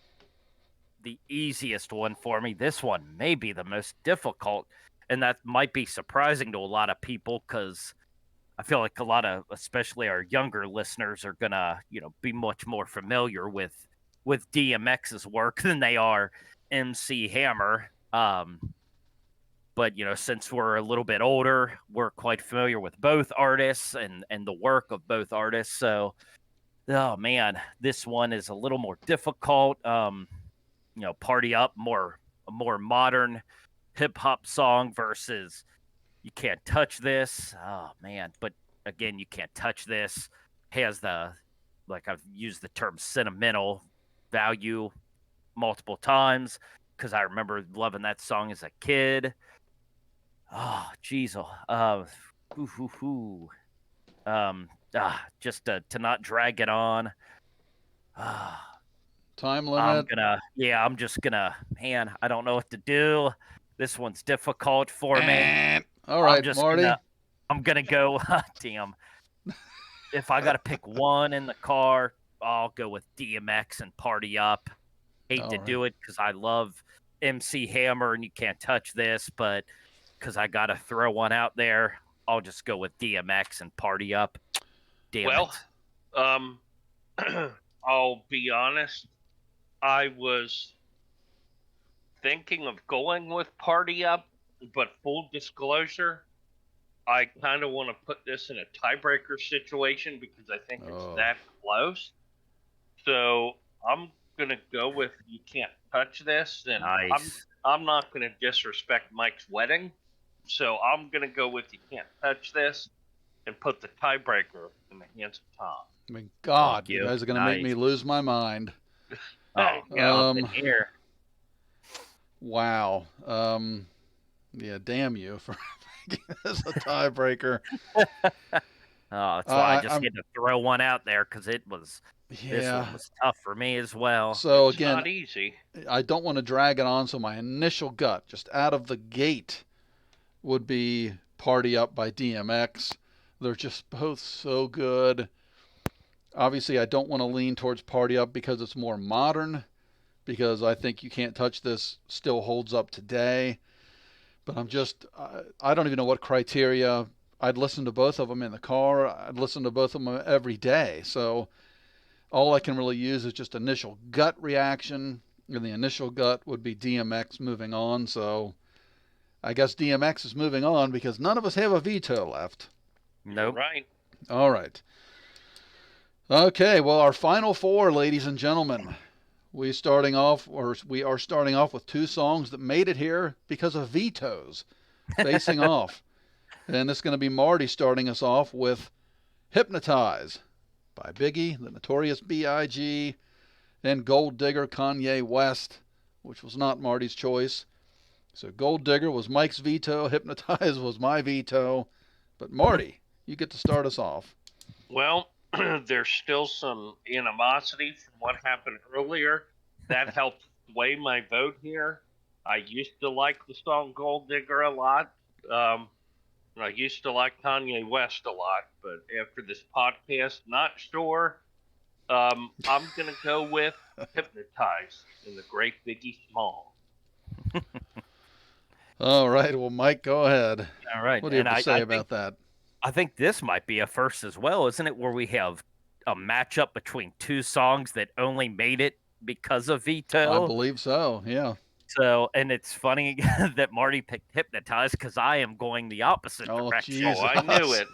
the easiest one for me. This one may be the most difficult, and that might be surprising to a lot of people, because I feel like a lot of, especially our younger listeners, are gonna, be much more familiar with DMX's work than they are MC Hammer. But since we're a little bit older, we're quite familiar with both artists and the work of both artists. So, oh man, this one is a little more difficult. Party Up, a more modern hip hop song versus You Can't Touch This. Oh man, but again, You Can't Touch This has like I've used the term sentimental value multiple times, because I remember loving that song as a kid. Oh, jeez. Just to not drag it on. Time limit. I'm just gonna, man, I don't know what to do. This one's difficult for me. All right, I'm just Marty. I'm gonna go, damn. If I gotta pick one in the car, I'll go with DMX and Party Up. Hate All to right. do it, because I love MC Hammer and You Can't Touch This, but because I gotta throw one out there, I'll just go with DMX and Party Up. Damn it. I'll be honest. I was thinking of going with Party Up, but full disclosure, I kind of want to put this in a tiebreaker situation because I think it's that close. So I'm gonna go with You Can't Touch This, and Nice. I'm not gonna disrespect Mike's wedding, so I'm gonna go with You Can't Touch This and put the tiebreaker in the hands of Tom. I mean, God, you. you guys are going to make me lose my mind. Oh, Um, here. Wow. Yeah, damn you for making this a tiebreaker. That's why I just had to throw one out there, because this Yeah. one was tough for me as well. So It's again, not easy. I don't want to drag it on, so my initial gut, just out of the gate, would be Party Up by DMX. They're just both so good. Obviously, I don't want to lean towards Party Up because it's more modern, because I think You Can't Touch This still holds up today. But I don't even know what criteria. I'd listen to both of them in the car. I'd listen to both of them every day. So all I can really use is just initial gut reaction. And the initial gut would be DMX moving on. So I guess DMX is moving on because none of us have a veto left. Nope. Right. All right. Okay, well, our final four, ladies and gentlemen. We are starting off with two songs that made it here because of vetoes facing off. And it's going to be Marty starting us off with Hypnotize by Biggie, the Notorious B.I.G., and Gold Digger Kanye West, which was not Marty's choice. So Gold Digger was Mike's veto, Hypnotize was my veto. But Marty, you get to start us off. Well, there's still some animosity from what happened earlier. That helped sway my vote here. I used to like the song Gold Digger a lot. I used to like Kanye West a lot, but after this podcast, not sure. I'm going to go with Hypnotize in the great Biggie Small. All right, well, Mike, go ahead. All right. What do you have to say about that? I think this might be a first as well, isn't it? Where we have a matchup between two songs that only made it because of veto. I believe so, yeah. So, and it's funny that Marty picked Hypnotize because I am going the opposite direction. Jesus. Oh, I knew it.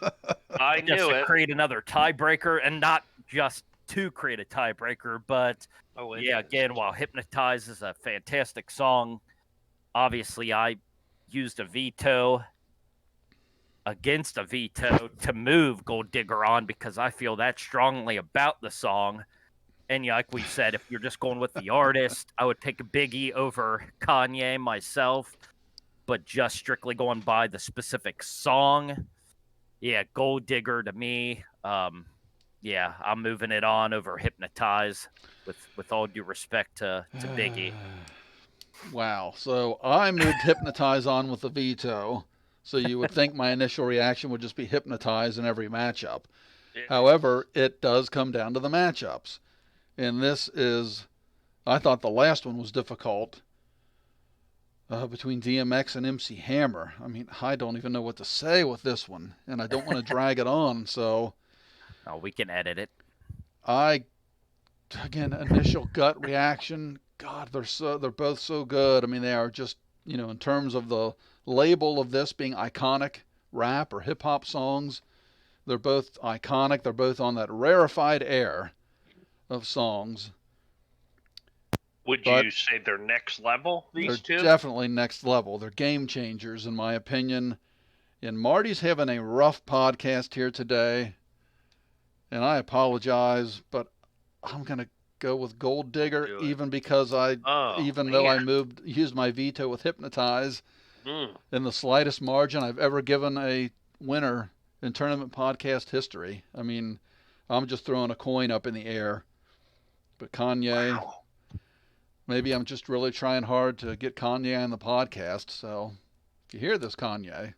I Just knew to it. create another tiebreaker, and not just to create a tiebreaker, but again, while Hypnotize is a fantastic song, obviously I used a veto against a veto to move Gold Digger on because I feel that strongly about the song. And like we said, if you're just going with the artist, I would pick Biggie over Kanye myself. But just strictly going by the specific song, Gold Digger to me. I'm moving it on over Hypnotize with all due respect to Biggie. Wow. So I moved Hypnotize on with the veto. So you would think my initial reaction would just be Hypnotize in every matchup. However, it does come down to the matchups. And I thought the last one was difficult between Dmx and MC Hammer. I mean, I don't even know what to say with this one, and I don't want to drag it on. So we can edit it. Initial gut reaction. God, they're both so good. I mean, they are just, in terms of the label of this being iconic rap or hip hop songs, they're both iconic. They're both on that rarefied air of songs. Would you say they're next level, these two? They're definitely next level. They're game changers, in my opinion. And Marty's having a rough podcast here today, and I apologize, but I'm going to go with Gold Digger, even because though I used my veto with Hypnotize in the slightest margin I've ever given a winner in tournament podcast history. I mean, I'm just throwing a coin up in the air. But Kanye, maybe I'm just really trying hard to get Kanye on the podcast. So if you hear this, Kanye,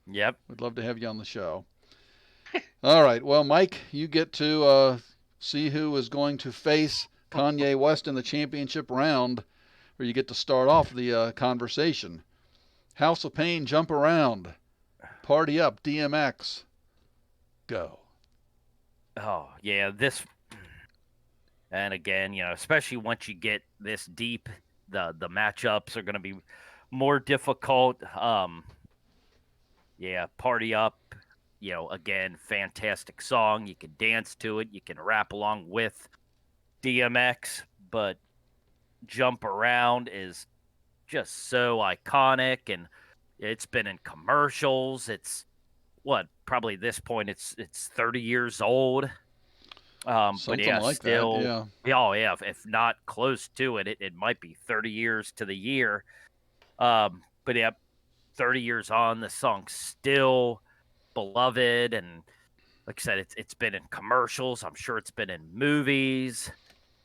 we'd love to have you on the show. All right. Well, Mike, you get to see who is going to face Kanye West in the championship round, where you get to start off the conversation. House of Pain, Jump Around. Party Up, DMX. Go. Oh, yeah, this... And again, especially once you get this deep, the matchups are going to be more difficult. Party Up, again, fantastic song. You can dance to it. You can rap along with DMX, but Jump Around is just so iconic, and it's been in commercials. It's probably at this point it's 30 years old. Something but like still, that, if not close to it, it might be 30 years to the year. 30 years on, the song's still beloved, and like I said, it's been in commercials. I'm sure it's been in movies.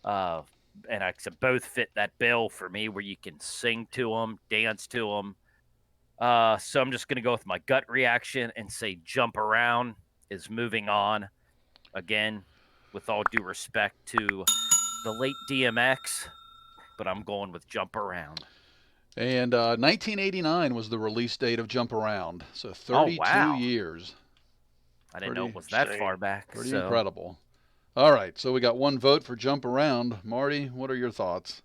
And like I said, both fit that bill for me, where you can sing to them, dance to them. So I'm just going to go with my gut reaction and say Jump Around is moving on. Again, with all due respect to the late DMX, but I'm going with Jump Around. And 1989 was the release date of Jump Around. So 32 wow. years. I didn't know it Pretty, was that Same. far back. pretty So incredible. All right, so we got one vote for Jump Around. Marty, what are your thoughts?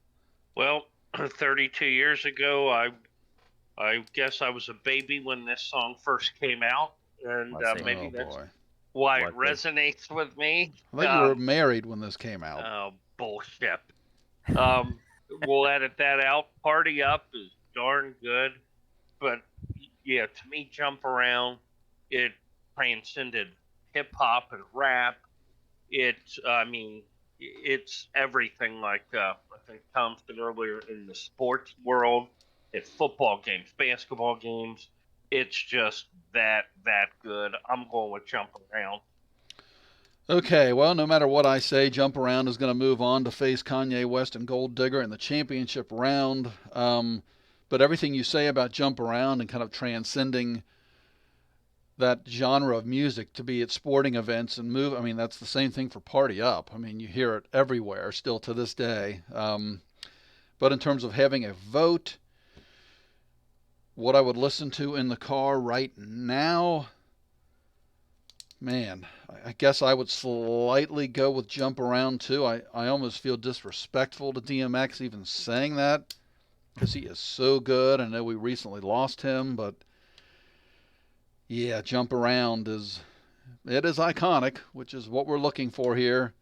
Well, 32 years ago, I guess I was a baby when this song first came out, and Let's see. maybe Oh that's boy. why it Let's see. resonates with me. I thought you were married when this came out. Oh, bullshit. Um, we'll edit that out. Party Up is darn good, but yeah, to me, Jump Around, it transcended hip hop and rap. I mean, it's everything. Like I think Tom said earlier, in the sports world, at football games, basketball games, it's just that good. I'm going with Jump Around. Okay, well, no matter what I say, Jump Around is going to move on to face Kanye West and Gold Digger in the championship round. But everything you say about Jump Around and kind of transcending that genre of music to be at sporting events and move, I mean, that's the same thing for Party Up. I mean, you hear it everywhere still to this day. But in terms of having a vote, what I would listen to in the car right now, man, I guess I would slightly go with Jump Around too. I almost feel disrespectful to DMX even saying that because he is so good. I know we recently lost him, but yeah, Jump Around is iconic, which is what we're looking for here.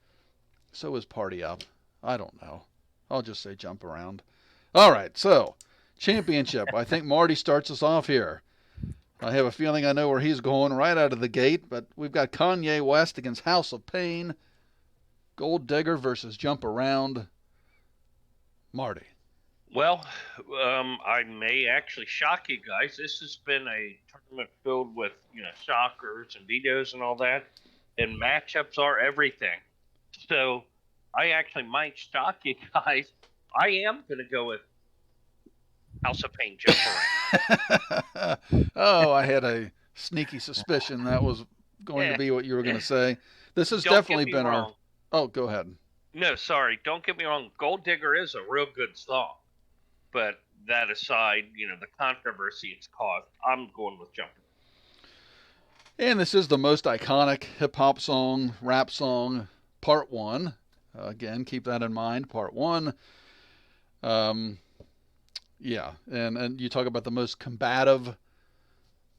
So is Party Up. I don't know. I'll just say Jump Around. All right, so championship. I think Marty starts us off here. I have a feeling I know where he's going right out of the gate, but we've got Kanye West against House of Pain, Gold Digger versus Jump Around. Marty. Well, I may actually shock you guys. This has been a tournament filled with shockers and vetoes and all that, and matchups are everything. So I actually might shock you guys. I am going to go with House of Pain, Jump Around. Oh, I had a sneaky suspicion that was going to be what you were going to say. This has Don't definitely get me been wrong. our. Oh, go ahead. No, sorry. Don't get me wrong. Gold Digger is a real good song. But that aside, the controversy it's caused, I'm going with Jump Around. And this is the most iconic hip hop song, rap song, part one. Again, keep that in mind, part one. Yeah, and you talk about the most combative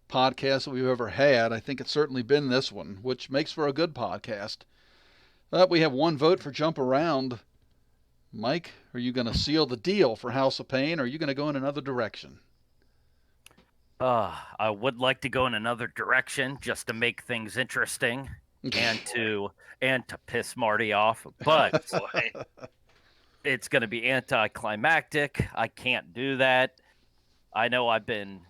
podcast that we've ever had. I think it's certainly been this one, which makes for a good podcast. We have one vote for Jump Around. Mike, are you going to seal the deal for House of Pain, or are you going to go in another direction? I would like to go in another direction just to make things interesting and to piss Marty off, but it's going to be anticlimactic. I can't do that. I know I've been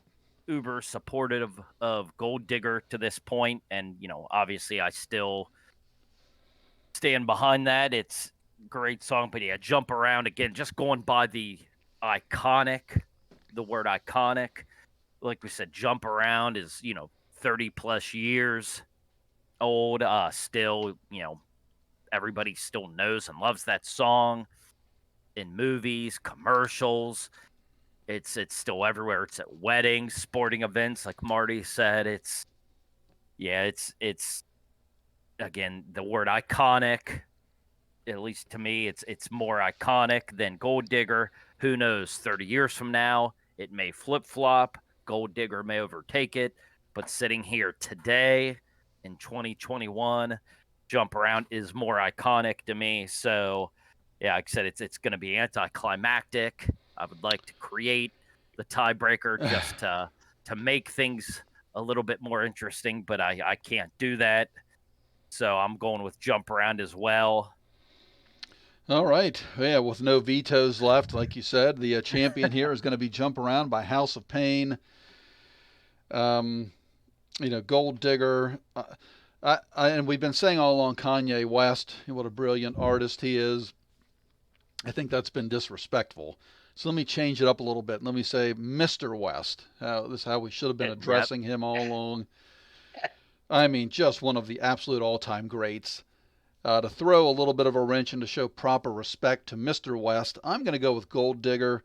uber supportive of Gold Digger to this point, and obviously I still stand behind that. It's a great song, but yeah, Jump Around again, just going by the word iconic. Like we said, Jump Around is 30 plus years old. Still, everybody still knows and loves that song in movies, commercials. It's still everywhere. It's at weddings, sporting events, like Marty said. It's again, the word iconic, at least to me, it's more iconic than Gold Digger. Who knows? 30 years from now, it may flip flop. Gold Digger may overtake it. But sitting here today in 2021, Jump Around is more iconic to me. So, yeah, like I said, it's going to be anticlimactic. I would like to create the tiebreaker just to make things a little bit more interesting, but I can't do that. So I'm going with Jump Around as well. All right. Yeah, with no vetoes left, like you said, the champion here is going to be Jump Around by House of Pain. Gold Digger. And we've been saying all along Kanye West, what a brilliant artist he is. I think that's been disrespectful. So let me change it up a little bit. Let me say Mr. West. This is how we should have been addressing him all along. I mean, just one of the absolute all-time greats. To throw a little bit of a wrench and to show proper respect to Mr. West, I'm going to go with Gold Digger.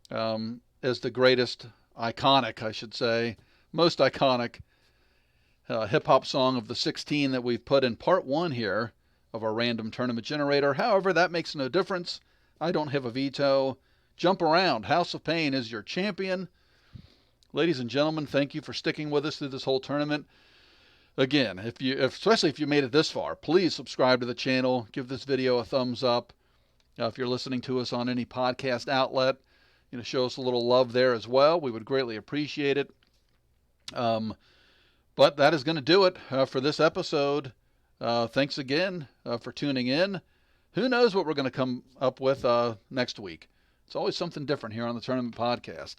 And as the greatest, iconic, I should say, most iconic hip-hop song of the 16 that we've put in part 1 here of our random tournament generator. However, that makes no difference. I don't have a veto. Jump around. House of Pain is your champion. Ladies and gentlemen, thank you for sticking with us through this whole tournament. Again, especially if you made it this far, please subscribe to the channel. Give this video a thumbs up. If you're listening to us on any podcast outlet, show us a little love there as well. We would greatly appreciate it. But that is going to do it for this episode. Thanks again for tuning in. Who knows what we're going to come up with next week. It's always something different here on the Tournament Podcast.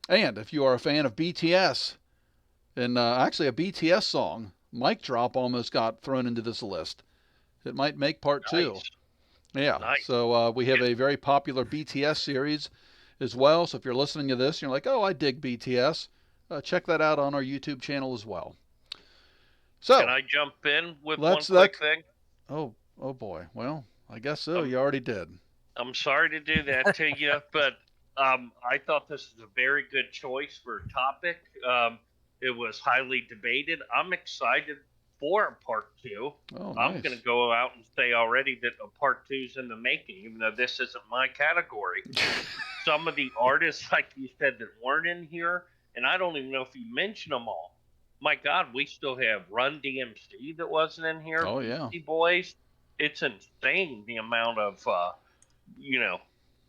And if you are a fan of BTS, and actually a BTS song, Mic Drop, almost got thrown into this list. It might make part 2. Yeah, nice. So we have a very popular BTS series as well. So if you're listening to this and you're like, oh, I dig BTS, check that out on our YouTube channel as well. So can I jump in with one quick thing? Oh boy. Well, I guess so. You already did. I'm sorry to do that to you, but I thought this was a very good choice for a topic. It was highly debated. I'm excited for a part 2. Oh, nice. I'm going to go out and say already that a part 2's in the making, even though this isn't my category. Some of the artists, like you said, that weren't in here, and I don't even know if you mentioned them all. My God, we still have Run DMC that wasn't in here. Oh, yeah. Beastie Boys. It's insane the amount of,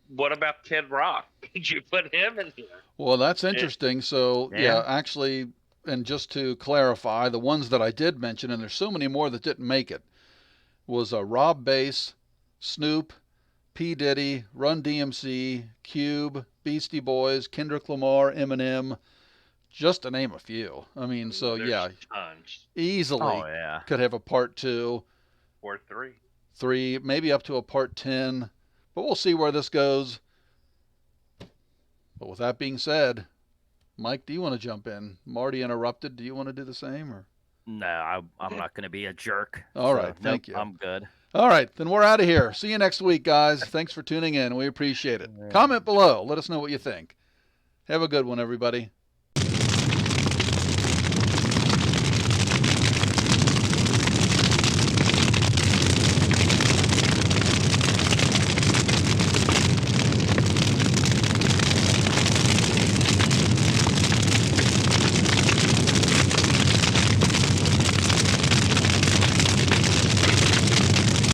what about Kid Rock? Did you put him in here? Well, that's interesting. So, yeah, actually, and just to clarify, the ones that I did mention, and there's so many more that didn't make it, was Rob Bass, Snoop, P. Diddy, Run DMC, Cube, Beastie Boys, Kendrick Lamar, Eminem, just to name a few. I mean, so there's tons. Easily could have a part 2. Or 3. 3, maybe up to a part 10. But we'll see where this goes. But with that being said, Mike, do you want to jump in? Marty interrupted. Do you want to do the same? Or no, I'm not going to be a jerk. All right, thank you. I'm good. All right, then we're out of here. See you next week, guys. Thanks for tuning in. We appreciate it. Comment below. Let us know what you think. Have a good one, everybody.